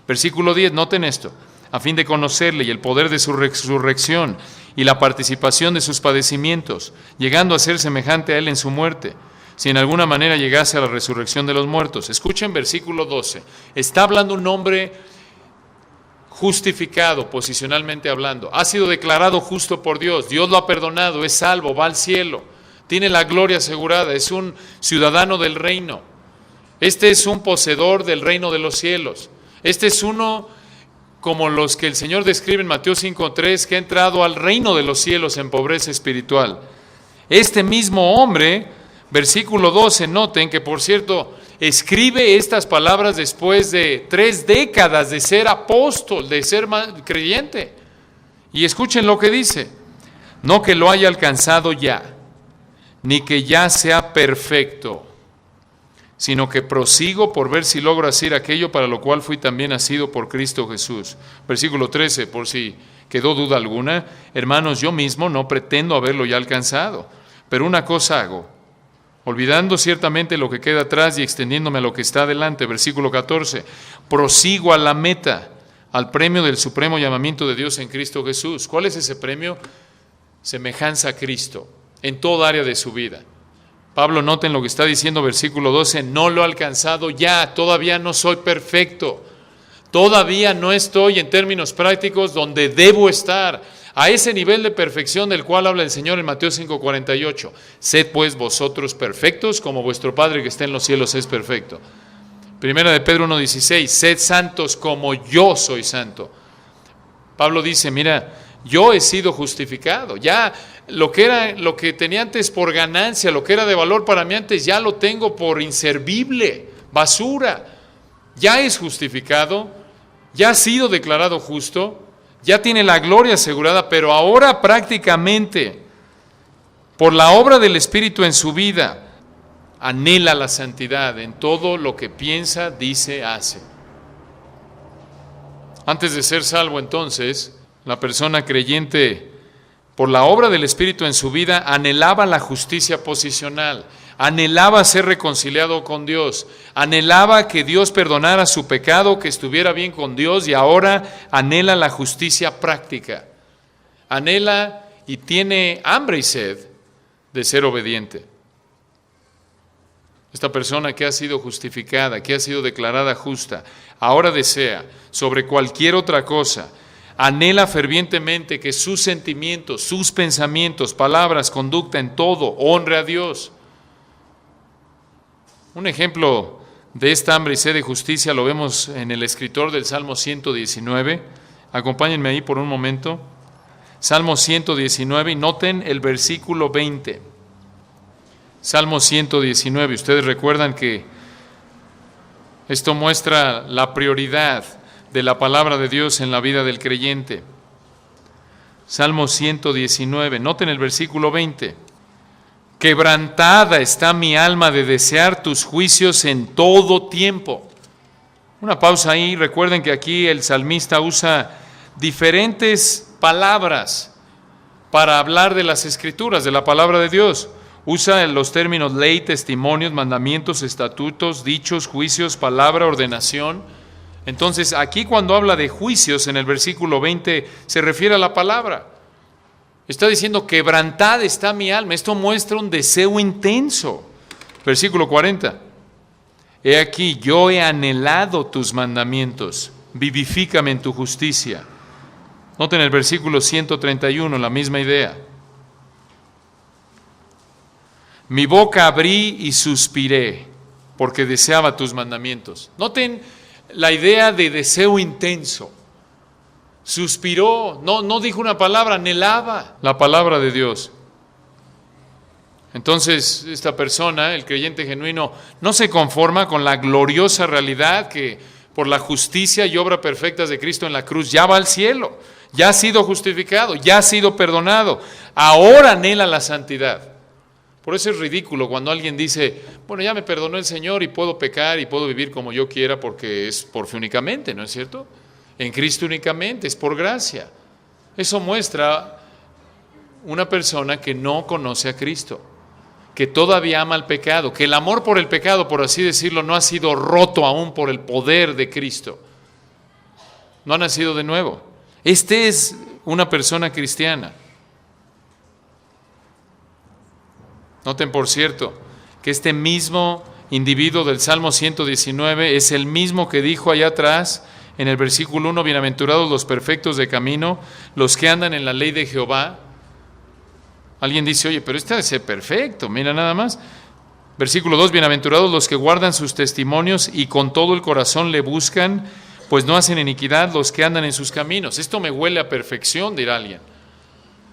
Versículo 10, noten esto, a fin de conocerle y el poder de su resurrección y la participación de sus padecimientos, llegando a ser semejante a Él en su muerte, si en alguna manera llegase a la resurrección de los muertos. Escuchen versículo 12, está hablando un hombre justificado posicionalmente hablando, ha sido declarado justo por Dios, Dios lo ha perdonado, es salvo, va al cielo, tiene la gloria asegurada, es un ciudadano del reino, este es un poseedor del reino de los cielos, este es uno como los que el Señor describe en Mateo 5:3, que ha entrado al reino de los cielos en pobreza espiritual. Este mismo hombre, versículo 12, noten que por cierto, escribe estas palabras después de 3 décadas de ser apóstol, de ser creyente. Y escuchen lo que dice, no que lo haya alcanzado ya, ni que ya sea perfecto, sino que prosigo por ver si logro hacer aquello para lo cual fui también nacido por Cristo Jesús. Versículo 13, por si quedó duda alguna, hermanos, yo mismo no pretendo haberlo ya alcanzado, pero una cosa hago, olvidando ciertamente lo que queda atrás y extendiéndome a lo que está adelante. Versículo 14, prosigo a la meta, al premio del supremo llamamiento de Dios en Cristo Jesús. ¿Cuál es ese premio? Semejanza a Cristo en toda área de su vida. Pablo, noten lo que está diciendo versículo 12, no lo he alcanzado ya, todavía no soy perfecto, todavía no estoy en términos prácticos donde debo estar, a ese nivel de perfección del cual habla el Señor en Mateo 5:48. Sed pues vosotros perfectos como vuestro Padre que está en los cielos es perfecto. Primera de Pedro 1:16, sed santos como yo soy santo. Pablo dice, mira, yo he sido justificado, ya lo que tenía antes por ganancia, lo que era de valor para mí antes, ya lo tengo por inservible, basura. Ya es justificado, ya ha sido declarado justo, ya tiene la gloria asegurada, pero ahora prácticamente, por la obra del Espíritu en su vida, anhela la santidad en todo lo que piensa, dice, hace. Antes de ser salvo, entonces, la persona creyente, por la obra del Espíritu en su vida, anhelaba la justicia posicional, anhelaba ser reconciliado con Dios, anhelaba que Dios perdonara su pecado, que estuviera bien con Dios, y ahora anhela la justicia práctica. Anhela y tiene hambre y sed de ser obediente. Esta persona que ha sido justificada, que ha sido declarada justa, ahora desea, sobre cualquier otra cosa, anhela fervientemente que sus sentimientos, sus pensamientos, palabras, conducta, en todo, honre a Dios. Un ejemplo de esta hambre y sed de justicia lo vemos en el escritor del Salmo 119. Acompáñenme ahí por un momento. Salmo 119 y noten el versículo 20. Salmo 119. Ustedes recuerdan que esto muestra la prioridad de la palabra de Dios en la vida del creyente. Salmo 119, noten el versículo 20. Quebrantada está mi alma de desear tus juicios en todo tiempo. Una pausa ahí, recuerden que aquí el salmista usa diferentes palabras para hablar de las Escrituras, de la palabra de Dios. Usa los términos ley, testimonios, mandamientos, estatutos, dichos, juicios, palabra, ordenación. Entonces, aquí cuando habla de juicios, en el versículo 20, se refiere a la palabra. Está diciendo, quebrantada está mi alma. Esto muestra un deseo intenso. Versículo 40. He aquí, yo he anhelado tus mandamientos. Vivifícame en tu justicia. Noten el versículo 131, la misma idea. Mi boca abrí y suspiré, porque deseaba tus mandamientos. Noten la idea de deseo intenso. Suspiró, no dijo una palabra, anhelaba la palabra de Dios. Entonces, esta persona, el creyente genuino, no se conforma con la gloriosa realidad que por la justicia y obra perfectas de Cristo en la cruz ya va al cielo, ya ha sido justificado, ya ha sido perdonado. Ahora anhela la santidad. Por eso es ridículo cuando alguien dice, bueno, ya me perdonó el Señor y puedo pecar y puedo vivir como yo quiera porque es por fe únicamente, ¿no es cierto? En Cristo únicamente, es por gracia. Eso muestra una persona que no conoce a Cristo, que todavía ama el pecado, que el amor por el pecado, por así decirlo, no ha sido roto aún por el poder de Cristo. No ha nacido de nuevo. Este es una persona cristiana. Noten, por cierto, que este mismo individuo del Salmo 119 es el mismo que dijo allá atrás en el versículo 1, bienaventurados los perfectos de camino, los que andan en la ley de Jehová. Alguien dice, oye, pero este debe ser perfecto, mira nada más. Versículo 2, bienaventurados los que guardan sus testimonios y con todo el corazón le buscan, pues no hacen iniquidad los que andan en sus caminos. Esto me huele a perfección, dirá alguien.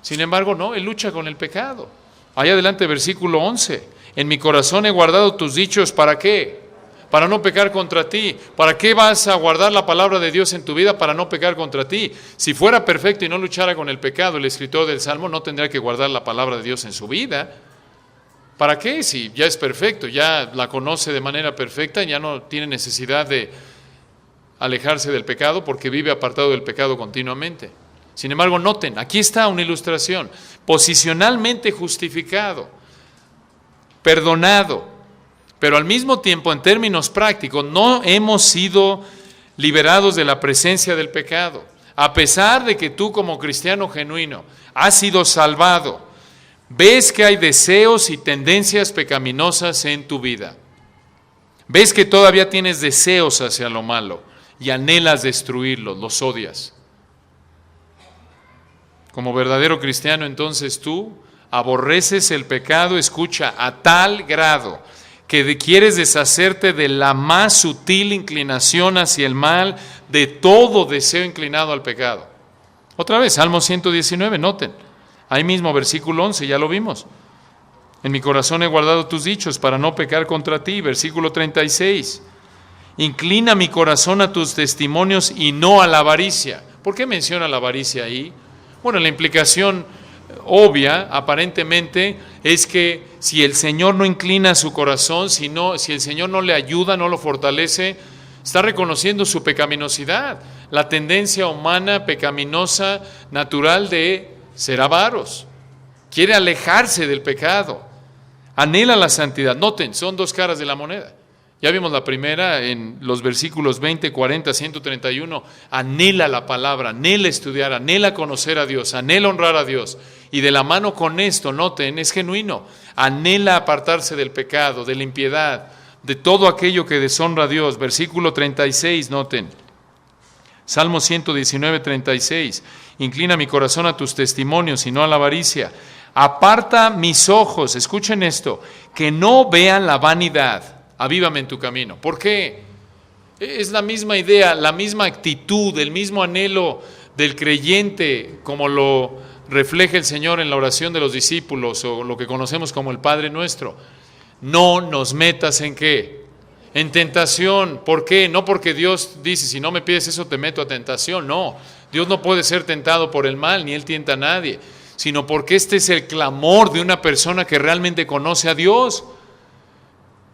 Sin embargo, no, él lucha con el pecado. Allá adelante, versículo 11. En mi corazón he guardado tus dichos, ¿para qué? Para no pecar contra ti. ¿Para qué vas a guardar la palabra de Dios en tu vida? Para no pecar contra ti. Si fuera perfecto y no luchara con el pecado, el escritor del Salmo no tendría que guardar la palabra de Dios en su vida. ¿Para qué? Si ya es perfecto, ya la conoce de manera perfecta, ya no tiene necesidad de alejarse del pecado porque vive apartado del pecado continuamente. Sin embargo, noten, aquí está una ilustración. Posicionalmente justificado, perdonado, pero al mismo tiempo, en términos prácticos, no hemos sido liberados de la presencia del pecado. A pesar de que tú como cristiano genuino has sido salvado, ves que hay deseos y tendencias pecaminosas en tu vida. Ves que todavía tienes deseos hacia lo malo y anhelas destruirlos, los odias. Como verdadero cristiano, entonces tú aborreces el pecado, escucha, a tal grado que quieres deshacerte de la más sutil inclinación hacia el mal, de todo deseo inclinado al pecado. Otra vez, Salmo 119, noten, ahí mismo versículo 11, ya lo vimos. En mi corazón he guardado tus dichos para no pecar contra ti, versículo 36. Inclina mi corazón a tus testimonios y no a la avaricia. ¿Por qué menciona la avaricia ahí? Bueno, la implicación obvia, aparentemente, es que si el Señor no inclina su corazón, si el Señor no le ayuda, no lo fortalece, está reconociendo su pecaminosidad, la tendencia humana pecaminosa natural de ser avaros. Quiere alejarse del pecado, anhela la santidad. Noten, son dos caras de la moneda. Ya vimos la primera en los versículos 20, 40, 131. Anhela la palabra, anhela estudiar, anhela conocer a Dios, anhela honrar a Dios. Y de la mano con esto, noten, es genuino. Anhela apartarse del pecado, de la impiedad, de todo aquello que deshonra a Dios. Versículo 36, noten. Salmo 119, 36. Inclina mi corazón a tus testimonios y no a la avaricia. Aparta mis ojos, escuchen esto, que no vean la vanidad. Avívame en tu camino. ¿Por qué? Es la misma idea, la misma actitud, el mismo anhelo del creyente, como lo refleja el Señor en la oración de los discípulos, o lo que conocemos como el Padre Nuestro. No nos metas ¿en qué? En tentación. ¿Por qué? No porque Dios dice, si no me pides eso te meto a tentación. No, Dios no puede ser tentado por el mal, ni Él tienta a nadie, sino porque este es el clamor de una persona que realmente conoce a Dios,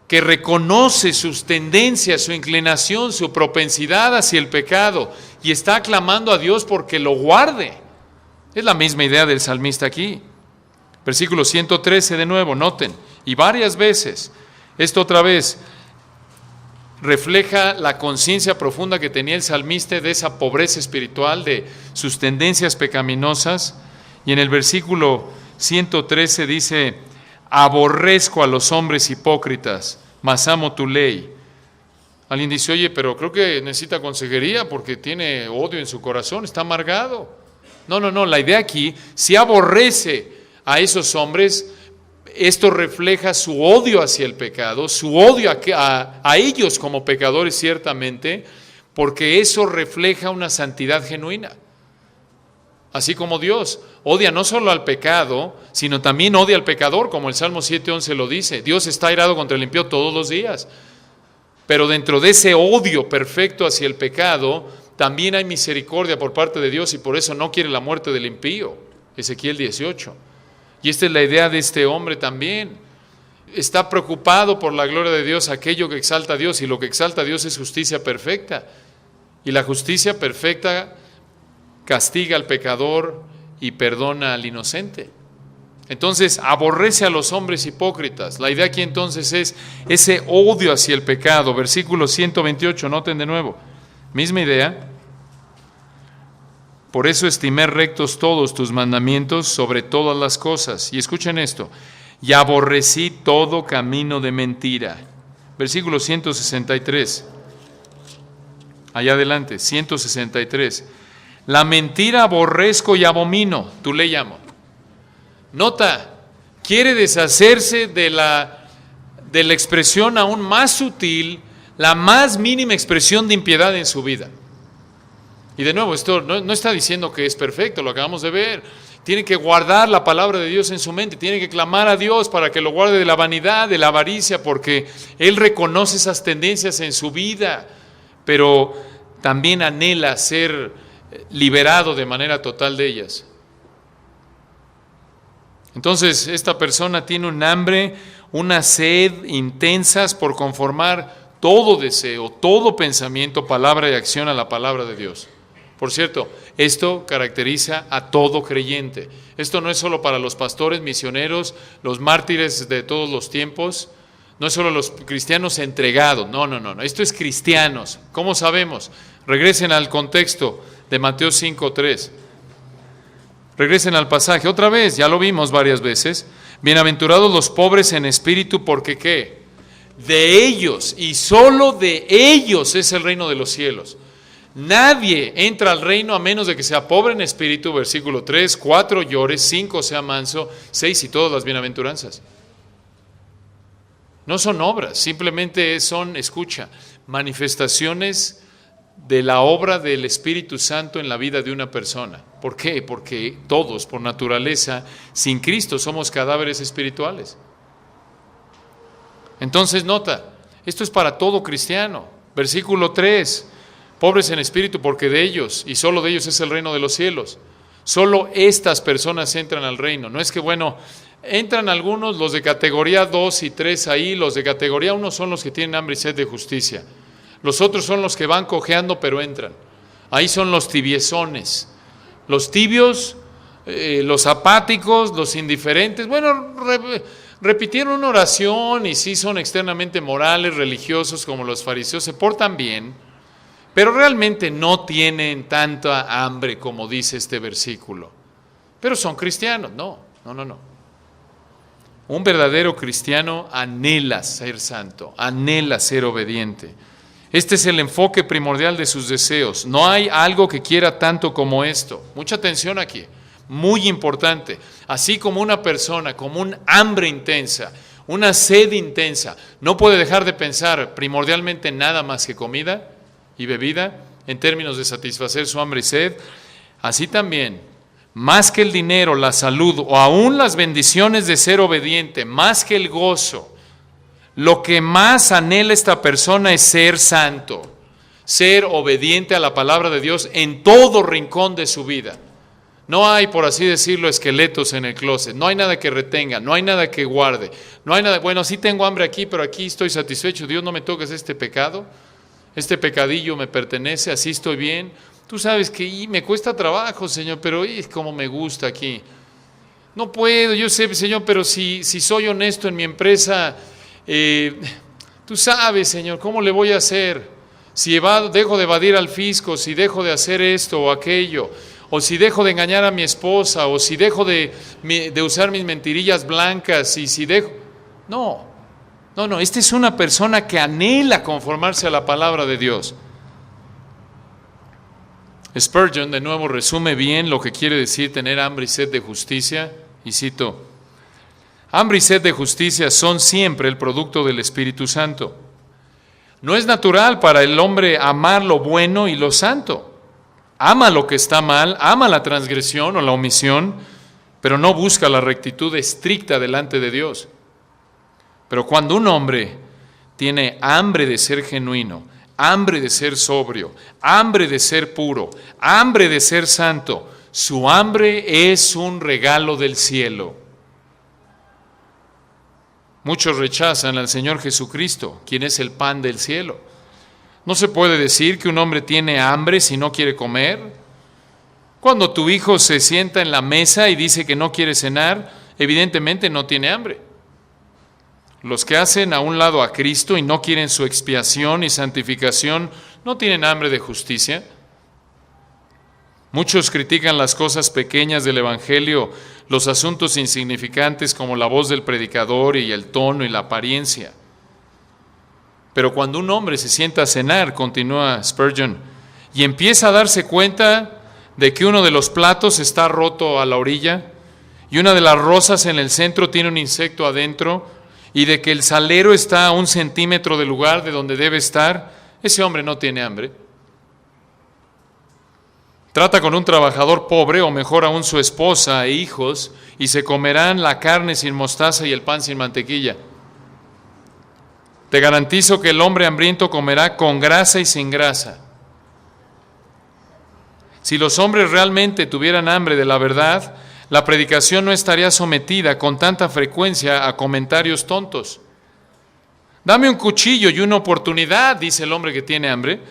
que reconoce sus tendencias, su inclinación, su propensidad hacia el pecado y está clamando a Dios porque lo guarde. Es la misma idea del salmista aquí. Versículo 113 de nuevo, noten, y varias veces, esto otra vez refleja la conciencia profunda que tenía el salmista de esa pobreza espiritual, de sus tendencias pecaminosas, y en el versículo 113 dice: aborrezco a los hombres hipócritas, mas amo tu ley. Alguien dice, oye, pero creo que necesita consejería porque tiene odio en su corazón, está amargado. No, la idea aquí, si aborrece a esos hombres, esto refleja su odio hacia el pecado, su odio a ellos como pecadores ciertamente, porque eso refleja una santidad genuina. Así como Dios odia no solo al pecado, sino también odia al pecador, como el Salmo 7:11 lo dice. Dios está airado contra el impío todos los días. Pero dentro de ese odio perfecto hacia el pecado, también hay misericordia por parte de Dios y por eso no quiere la muerte del impío. Ezequiel 18. Y esta es la idea de este hombre también. Está preocupado por la gloria de Dios, aquello que exalta a Dios, y lo que exalta a Dios es justicia perfecta. Y la justicia perfecta castiga al pecador y perdona al inocente. Entonces, aborrece a los hombres hipócritas. La idea aquí entonces es ese odio hacia el pecado. Versículo 128, noten de nuevo. Misma idea. Por eso estimé rectos todos tus mandamientos sobre todas las cosas. Y escuchen esto. Y aborrecí todo camino de mentira. Versículo 163. Allá adelante, 163. La mentira aborrezco y abomino, tu ley amo. Nota, quiere deshacerse de la expresión aún más sutil, la más mínima expresión de impiedad en su vida. Y de nuevo, esto no está diciendo que es perfecto, lo acabamos de ver. Tiene que guardar la palabra de Dios en su mente, tiene que clamar a Dios para que lo guarde de la vanidad, de la avaricia, porque Él reconoce esas tendencias en su vida, pero también anhela ser liberado de manera total de ellas. Entonces, esta persona tiene un hambre, una sed intensas por conformar todo deseo, todo pensamiento, palabra y acción a la palabra de Dios. Por cierto, esto caracteriza a todo creyente. Esto no es solo para los pastores, misioneros, los mártires de todos los tiempos, no es solo los cristianos entregados, no. Esto es cristianos. ¿Cómo sabemos? Regresen al contexto de Mateo 5:3. Regresen al pasaje. Otra vez, ya lo vimos varias veces. Bienaventurados los pobres en espíritu, porque ¿qué? De ellos, y solo de ellos es el reino de los cielos. Nadie entra al reino a menos de que sea pobre en espíritu, versículo 3, 4, llore, 5, sea manso, 6, y todas las bienaventuranzas. No son obras, simplemente son, escucha, manifestaciones de la obra del Espíritu Santo en la vida de una persona. ¿Por qué? Porque todos, por naturaleza, sin Cristo somos cadáveres espirituales. Entonces, nota, esto es para todo cristiano. Versículo 3, pobres en espíritu, porque de ellos, y solo de ellos es el reino de los cielos. Solo estas personas entran al reino. No es que, bueno, entran algunos, los de categoría 2 y 3 ahí, los de categoría 1 son los que tienen hambre y sed de justicia. Los otros son los que van cojeando, pero entran. Ahí son los tibiezones. Los tibios, los apáticos, los indiferentes. Bueno, repitieron una oración y sí son externamente morales, religiosos como los fariseos, se portan bien, pero realmente no tienen tanta hambre como dice este versículo. Pero son cristianos. No. Un verdadero cristiano anhela ser santo, anhela ser obediente. Este es el enfoque primordial de sus deseos. No hay algo que quiera tanto como esto. Mucha atención aquí, muy importante. Así como una persona, como un hambre intensa, una sed intensa, no puede dejar de pensar primordialmente en nada más que comida y bebida, en términos de satisfacer su hambre y sed, así también, más que el dinero, la salud o aún las bendiciones de ser obediente, más que el gozo, lo que más anhela esta persona es ser santo, ser obediente a la palabra de Dios en todo rincón de su vida. No hay, por así decirlo, esqueletos en el closet, no hay nada que retenga, no hay nada que guarde, no hay nada, bueno, sí tengo hambre aquí, pero aquí estoy satisfecho, Dios no me toques este pecado, este pecadillo me pertenece, así estoy bien. Tú sabes que me cuesta trabajo, Señor, pero como me gusta aquí. No puedo, yo sé, Señor, pero si soy honesto en mi empresa, tú sabes, Señor, ¿cómo le voy a hacer? Si dejo de evadir al fisco, si dejo de hacer esto o aquello, o si dejo de engañar a mi esposa, o si dejo de usar mis mentirillas blancas, y si dejo... No, esta es una persona que anhela conformarse a la palabra de Dios. Spurgeon, de nuevo, resume bien lo que quiere decir tener hambre y sed de justicia, y cito: hambre y sed de justicia son siempre el producto del Espíritu Santo. No es natural para el hombre amar lo bueno y lo santo. Ama lo que está mal, ama la transgresión o la omisión, pero no busca la rectitud estricta delante de Dios. Pero cuando un hombre tiene hambre de ser genuino, hambre de ser sobrio, hambre de ser puro, hambre de ser santo, su hambre es un regalo del cielo. Muchos rechazan al Señor Jesucristo, quien es el pan del cielo. No se puede decir que un hombre tiene hambre si no quiere comer. Cuando tu hijo se sienta en la mesa y dice que no quiere cenar, evidentemente no tiene hambre. Los que hacen a un lado a Cristo y no quieren su expiación y santificación, no tienen hambre de justicia. Muchos critican las cosas pequeñas del Evangelio, los asuntos insignificantes como la voz del predicador y el tono y la apariencia. Pero cuando un hombre se sienta a cenar, continúa Spurgeon, y empieza a darse cuenta de que uno de los platos está roto a la orilla y una de las rosas en el centro tiene un insecto adentro y de que el salero está a 1 centímetro del lugar de donde debe estar, ese hombre no tiene hambre. Trata con un trabajador pobre, o mejor aún su esposa e hijos, y se comerán la carne sin mostaza y el pan sin mantequilla. Te garantizo que el hombre hambriento comerá con grasa y sin grasa. Si los hombres realmente tuvieran hambre de la verdad, la predicación no estaría sometida con tanta frecuencia a comentarios tontos. Dame un cuchillo y una oportunidad, dice el hombre que tiene hambre.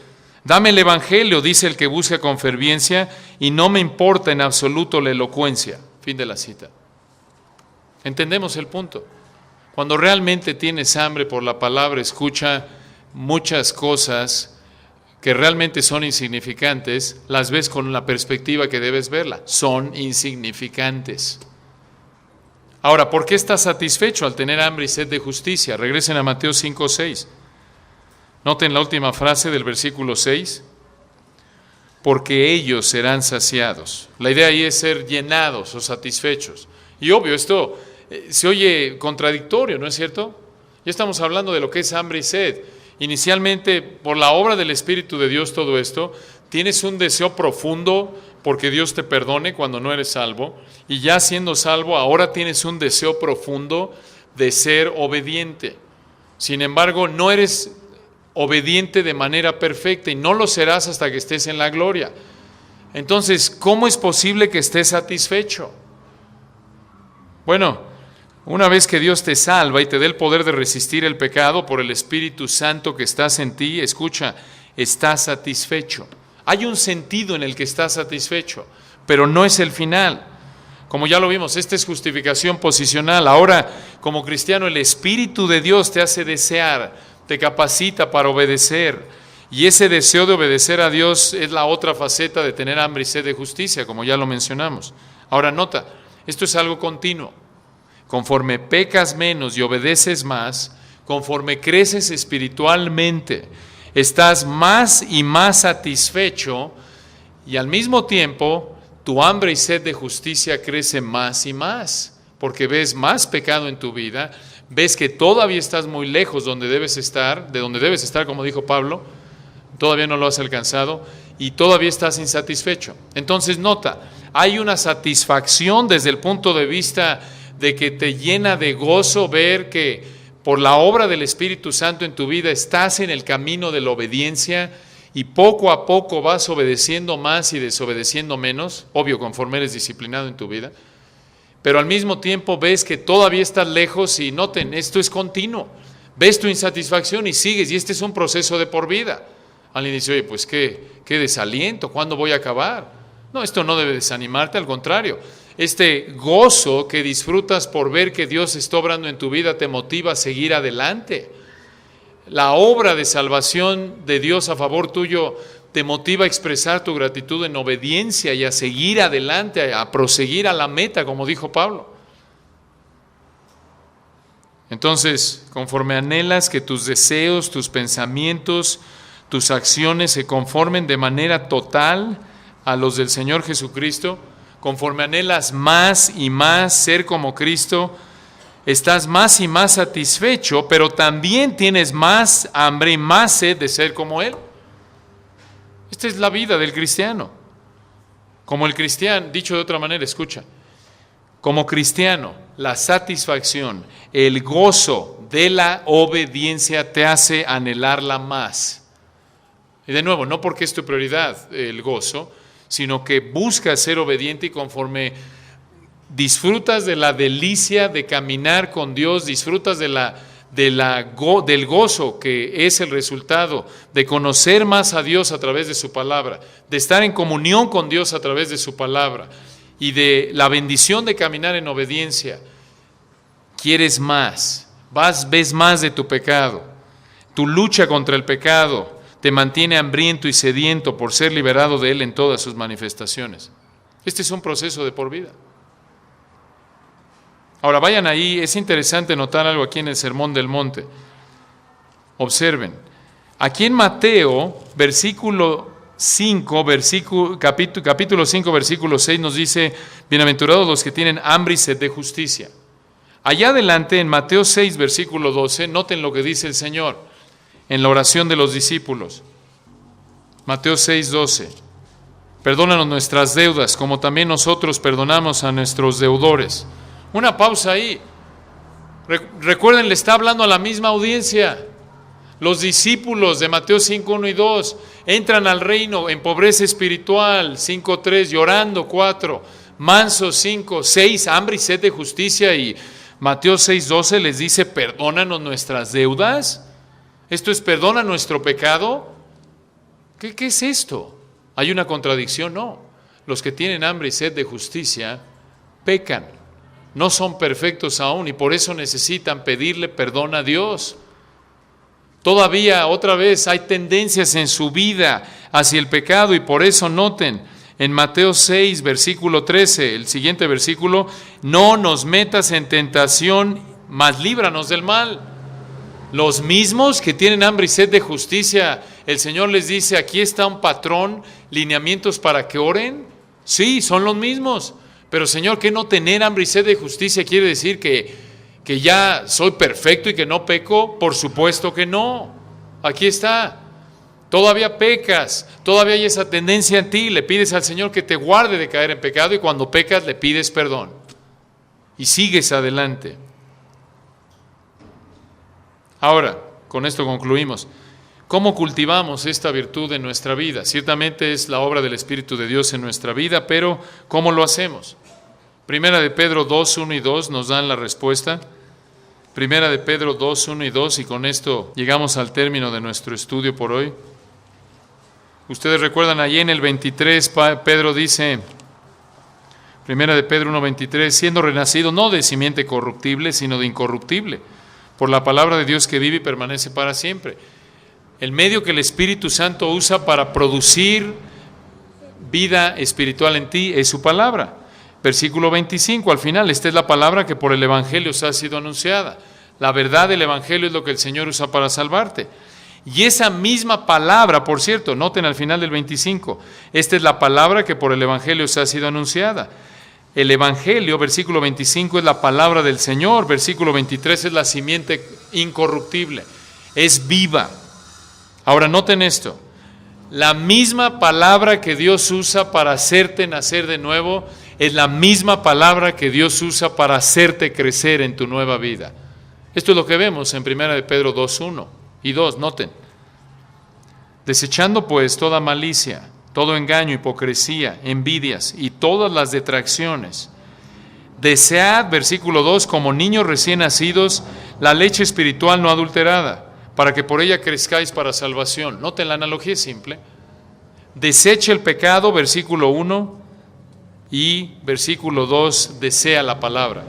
Dame el evangelio, dice el que busca con ferviencia, y no me importa en absoluto la elocuencia. Fin de la cita. ¿Entendemos el punto? Cuando realmente tienes hambre por la palabra, escucha, muchas cosas que realmente son insignificantes, las ves con la perspectiva que debes verla. Son insignificantes. Ahora, ¿por qué estás satisfecho al tener hambre y sed de justicia? Regresen a Mateo 5:6. Noten la última frase del versículo 6. Porque ellos serán saciados. La idea ahí es ser llenados o satisfechos. Y obvio, esto se oye contradictorio, ¿no es cierto? Ya estamos hablando de lo que es hambre y sed. Inicialmente, por la obra del Espíritu de Dios, todo esto, tienes un deseo profundo porque Dios te perdone cuando no eres salvo, y ya siendo salvo, ahora tienes un deseo profundo de ser obediente. Sin embargo, no eres obediente de manera perfecta y no lo serás hasta que estés en la gloria. Entonces, ¿cómo es posible que estés satisfecho? Bueno, una vez que Dios te salva y te dé el poder de resistir el pecado por el Espíritu Santo que estás en ti, escucha, estás satisfecho. Hay un sentido en el que estás satisfecho, pero no es el final. Como ya lo vimos, esta es justificación posicional. Ahora, como cristiano, el Espíritu de Dios te hace desear, te capacita para obedecer. Y ese deseo de obedecer a Dios es la otra faceta de tener hambre y sed de justicia, como ya lo mencionamos. Ahora nota, esto es algo continuo. Conforme pecas menos y obedeces más, conforme creces espiritualmente, estás más y más satisfecho y al mismo tiempo tu hambre y sed de justicia crece más y más, porque ves más pecado en tu vida, ves que todavía estás muy lejos de donde debes estar, como dijo Pablo, todavía no lo has alcanzado y todavía estás insatisfecho. Entonces nota, hay una satisfacción desde el punto de vista de que te llena de gozo ver que por la obra del Espíritu Santo en tu vida estás en el camino de la obediencia y poco a poco vas obedeciendo más y desobedeciendo menos, obvio conforme eres disciplinado en tu vida, pero al mismo tiempo ves que todavía estás lejos y noten, esto es continuo, ves tu insatisfacción y sigues y este es un proceso de por vida. Alguien dice, oye, pues qué desaliento, ¿cuándo voy a acabar? No, esto no debe desanimarte, al contrario. Este gozo que disfrutas por ver que Dios está obrando en tu vida te motiva a seguir adelante. La obra de salvación de Dios a favor tuyo te motiva a expresar tu gratitud en obediencia y a seguir adelante, a proseguir a la meta, como dijo Pablo. Entonces, conforme anhelas que tus deseos, tus pensamientos, tus acciones se conformen de manera total a los del Señor Jesucristo, conforme anhelas más y más ser como Cristo, estás más y más satisfecho, pero también tienes más hambre y más sed de ser como Él. Esta es la vida del cristiano. Como el cristiano, dicho de otra manera, escucha, como cristiano, la satisfacción, el gozo de la obediencia te hace anhelarla más. Y de nuevo, no porque es tu prioridad el gozo, sino que buscas ser obediente y conforme disfrutas de la delicia de caminar con Dios, disfrutas del gozo que es el resultado de conocer más a Dios a través de su palabra, de estar en comunión con Dios a través de su palabra y de la bendición de caminar en obediencia. Quieres más, ves más de tu pecado, tu lucha contra el pecado te mantiene hambriento y sediento por ser liberado de él en todas sus manifestaciones. Este es un proceso de por vida. Ahora vayan ahí, es interesante notar algo aquí en el Sermón del Monte. Observen, aquí en Mateo, capítulo 5, versículo 6 nos dice, bienaventurados los que tienen hambre y sed de justicia. Allá adelante en Mateo 6, versículo 12, noten lo que dice el Señor en la oración de los discípulos. Mateo 6, 12. Perdónanos nuestras deudas, como también nosotros perdonamos a nuestros deudores. Una pausa ahí. Recuerden, le está hablando a la misma audiencia. Los discípulos de Mateo 5, 1 y 2 entran al reino en pobreza espiritual, 5, 3, llorando, 4, mansos, 5, 6, hambre y sed de justicia, y Mateo 6, 12 les dice, perdónanos nuestras deudas. ¿Esto es perdona nuestro pecado? ¿Qué es esto? ¿Hay una contradicción? No. Los que tienen hambre y sed de justicia pecan. No son perfectos aún y por eso necesitan pedirle perdón a Dios. Todavía, otra vez, hay tendencias en su vida hacia el pecado y por eso noten en Mateo 6, versículo 13, el siguiente versículo, no nos metas en tentación, mas líbranos del mal. Los mismos que tienen hambre y sed de justicia, el Señor les dice, aquí está un patrón, lineamientos para que oren. Sí, son los mismos. Pero Señor, ¿qué no tener hambre y sed de justicia quiere decir que ya soy perfecto y que no peco? Por supuesto que no. Aquí está. Todavía pecas, todavía hay esa tendencia en ti. Le pides al Señor que te guarde de caer en pecado y cuando pecas le pides perdón. Y sigues adelante. Ahora, con esto concluimos. ¿Cómo cultivamos esta virtud en nuestra vida? Ciertamente es la obra del Espíritu de Dios en nuestra vida, pero ¿cómo lo hacemos? Primera de Pedro 2, 1 y 2 nos dan la respuesta. Primera de Pedro 2, 1 y 2, y con esto llegamos al término de nuestro estudio por hoy. Ustedes recuerdan allí en el 23, Pedro dice, Primera de Pedro 1, 23, siendo renacido no de simiente corruptible, sino de incorruptible, por la palabra de Dios que vive y permanece para siempre. El medio que el Espíritu Santo usa para producir vida espiritual en ti es su palabra. Versículo 25, al final, esta es la palabra que por el Evangelio os ha sido anunciada. La verdad del Evangelio es lo que el Señor usa para salvarte. Y esa misma palabra, por cierto, noten al final del 25, esta es la palabra que por el Evangelio os ha sido anunciada. El Evangelio, versículo 25, es la palabra del Señor. Versículo 23 es la simiente incorruptible, es viva. Ahora noten esto, la misma palabra que Dios usa para hacerte nacer de nuevo es la misma palabra que Dios usa para hacerte crecer en tu nueva vida. Esto es lo que vemos en 1 de Pedro 2, 1 y 2, noten. Desechando pues toda malicia, todo engaño, hipocresía, envidias y todas las detracciones. Desead, versículo 2, como niños recién nacidos, la leche espiritual no adulterada, para que por ella crezcáis para salvación. Noten, la analogía es simple. Desecha el pecado, versículo 1, y versículo 2, desea la palabra.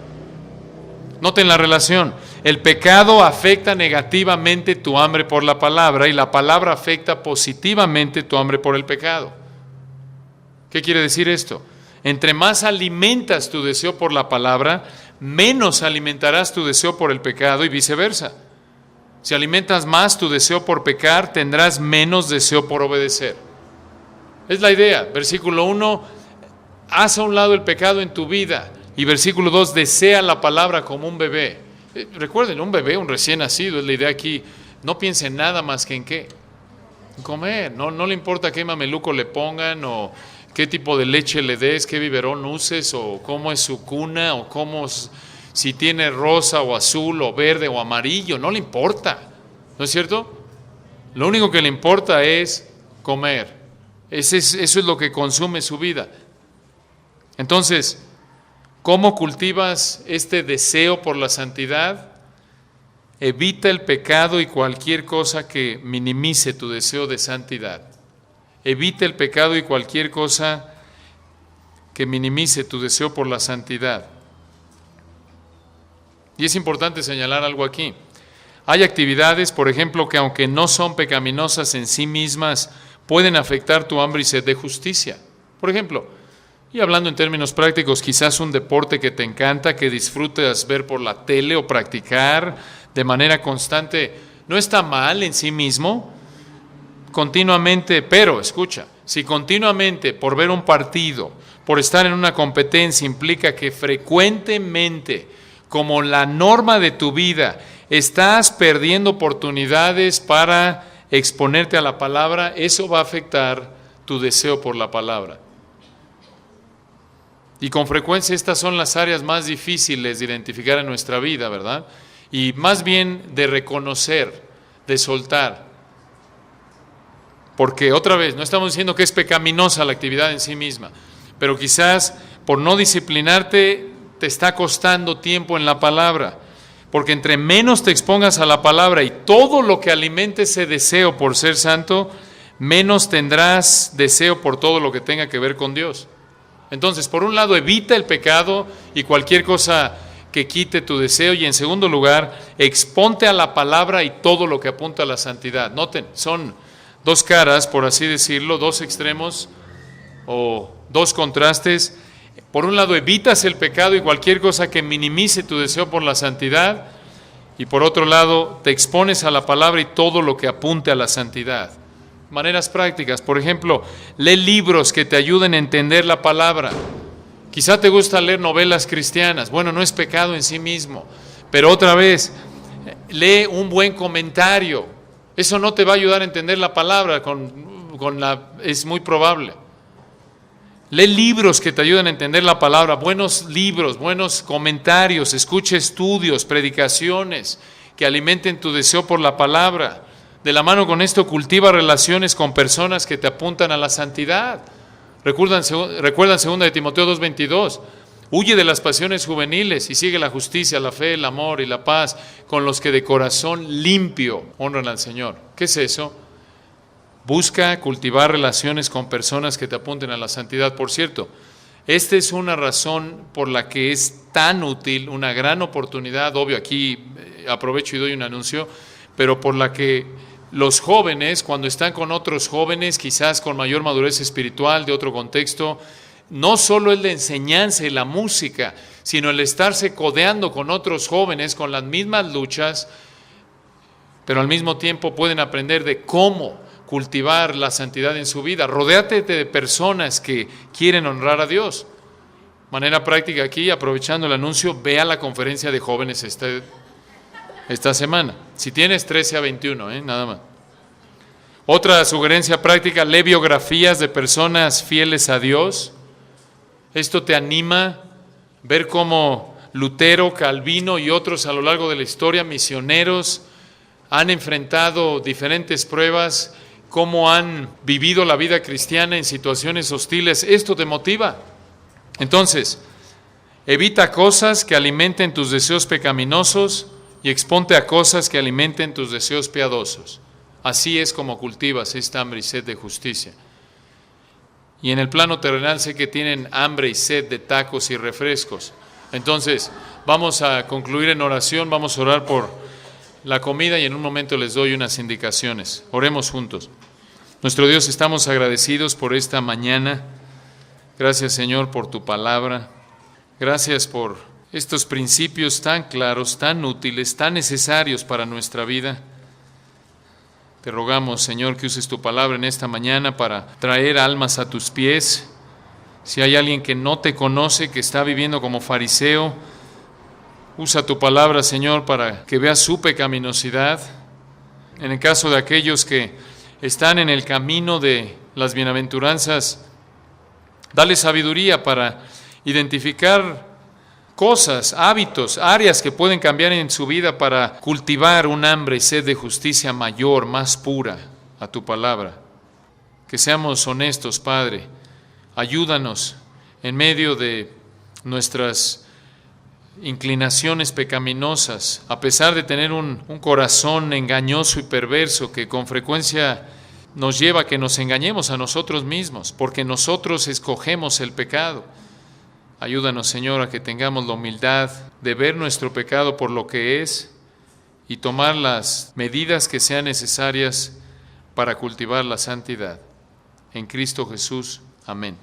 Noten la relación. El pecado afecta negativamente tu hambre por la palabra y la palabra afecta positivamente tu hambre por el pecado. ¿Qué quiere decir esto? Entre más alimentas tu deseo por la palabra, menos alimentarás tu deseo por el pecado y viceversa. Si alimentas más tu deseo por pecar, tendrás menos deseo por obedecer. Es la idea. Versículo 1, haz a un lado el pecado en tu vida. Y versículo 2, desea la palabra como un bebé. Recuerden, un bebé, un recién nacido, es la idea aquí. No piense en nada más que en qué. En comer. No le importa qué mameluco le pongan o qué tipo de leche le des, qué biberón uses o cómo es su cuna o cómo, si tiene rosa o azul o verde o amarillo. No le importa. ¿No es cierto? Lo único que le importa es comer. Eso es lo que consume su vida. Entonces, ¿cómo cultivas este deseo por la santidad? Evita el pecado y cualquier cosa que minimice tu deseo de santidad. Evita el pecado y cualquier cosa que minimice tu deseo por la santidad. Y es importante señalar algo aquí. Hay actividades, por ejemplo, que aunque no son pecaminosas en sí mismas, pueden afectar tu hambre y sed de justicia. Por ejemplo, y hablando en términos prácticos, quizás un deporte que te encanta, que disfrutas ver por la tele o practicar de manera constante, no está mal en sí mismo, continuamente, pero escucha, si continuamente por ver un partido, por estar en una competencia implica que frecuentemente, como la norma de tu vida, estás perdiendo oportunidades para exponerte a la palabra, eso va a afectar tu deseo por la palabra. Y con frecuencia estas son las áreas más difíciles de identificar en nuestra vida, ¿verdad? Y más bien de reconocer, de soltar. Porque otra vez, no estamos diciendo que es pecaminosa la actividad en sí misma, pero quizás por no disciplinarte te está costando tiempo en la palabra. Porque entre menos te expongas a la palabra y todo lo que alimente ese deseo por ser santo, menos tendrás deseo por todo lo que tenga que ver con Dios. Entonces, por un lado, evita el pecado y cualquier cosa que quite tu deseo. Y en segundo lugar, exponte a la palabra y todo lo que apunta a la santidad. Noten, son dos caras, por así decirlo, dos extremos o dos contrastes. Por un lado, evitas el pecado y cualquier cosa que minimice tu deseo por la santidad. Y por otro lado, te expones a la palabra y todo lo que apunte a la santidad. Maneras prácticas, por ejemplo, lee libros que te ayuden a entender la palabra. Quizá te gusta leer novelas cristianas. Bueno, no es pecado en sí mismo, pero otra vez, lee un buen comentario. Eso no te va a ayudar a entender la palabra, es muy probable. Lee libros que te ayuden a entender la palabra, buenos libros, buenos comentarios, escucha estudios, predicaciones que alimenten tu deseo por la palabra. De la mano con esto, cultiva relaciones con personas que te apuntan a la santidad. Recuerdan 2 de Timoteo 2:22, huye de las pasiones juveniles y sigue la justicia, la fe, el amor y la paz con los que de corazón limpio honran al Señor. ¿Qué es eso? Busca cultivar relaciones con personas que te apunten a la santidad. Por cierto, esta es una razón por la que es tan útil, una gran oportunidad, obvio, aquí aprovecho y doy un anuncio, pero por la que los jóvenes, cuando están con otros jóvenes, quizás con mayor madurez espiritual, de otro contexto, no solo es la enseñanza y la música, sino el estarse codeando con otros jóvenes con las mismas luchas, pero al mismo tiempo pueden aprender de cómo cultivar la santidad en su vida. Rodéate de personas que quieren honrar a Dios. Manera práctica aquí, aprovechando el anuncio, ve a la conferencia de jóvenes esta semana. Si tienes 13 a 21, nada más. Otra sugerencia práctica, lee biografías de personas fieles a Dios. Esto te anima a ver cómo Lutero, Calvino y otros a lo largo de la historia, misioneros, han enfrentado diferentes pruebas, cómo han vivido la vida cristiana en situaciones hostiles. Esto te motiva. Entonces, evita cosas que alimenten tus deseos pecaminosos y exponte a cosas que alimenten tus deseos piadosos. Así es como cultivas esta hambre y sed de justicia. Y en el plano terrenal sé que tienen hambre y sed de tacos y refrescos. Entonces, vamos a concluir en oración, vamos a orar por la comida y en un momento les doy unas indicaciones. Oremos juntos. Nuestro Dios, estamos agradecidos por esta mañana. Gracias, Señor, por tu palabra. Gracias por estos principios tan claros, tan útiles, tan necesarios para nuestra vida. Te rogamos, Señor, que uses tu palabra en esta mañana para traer almas a tus pies. Si hay alguien que no te conoce, que está viviendo como fariseo, usa tu palabra, Señor, para que vea su pecaminosidad. En el caso de aquellos que están en el camino de las bienaventuranzas, dale sabiduría para identificar cosas, hábitos, áreas que pueden cambiar en su vida para cultivar un hambre y sed de justicia mayor, más pura a tu palabra. Que seamos honestos, Padre. Ayúdanos en medio de nuestras inclinaciones pecaminosas, a pesar de tener un corazón engañoso y perverso que con frecuencia nos lleva a que nos engañemos a nosotros mismos, porque nosotros escogemos el pecado. Ayúdanos, Señor, a que tengamos la humildad de ver nuestro pecado por lo que es y tomar las medidas que sean necesarias para cultivar la santidad. En Cristo Jesús. Amén.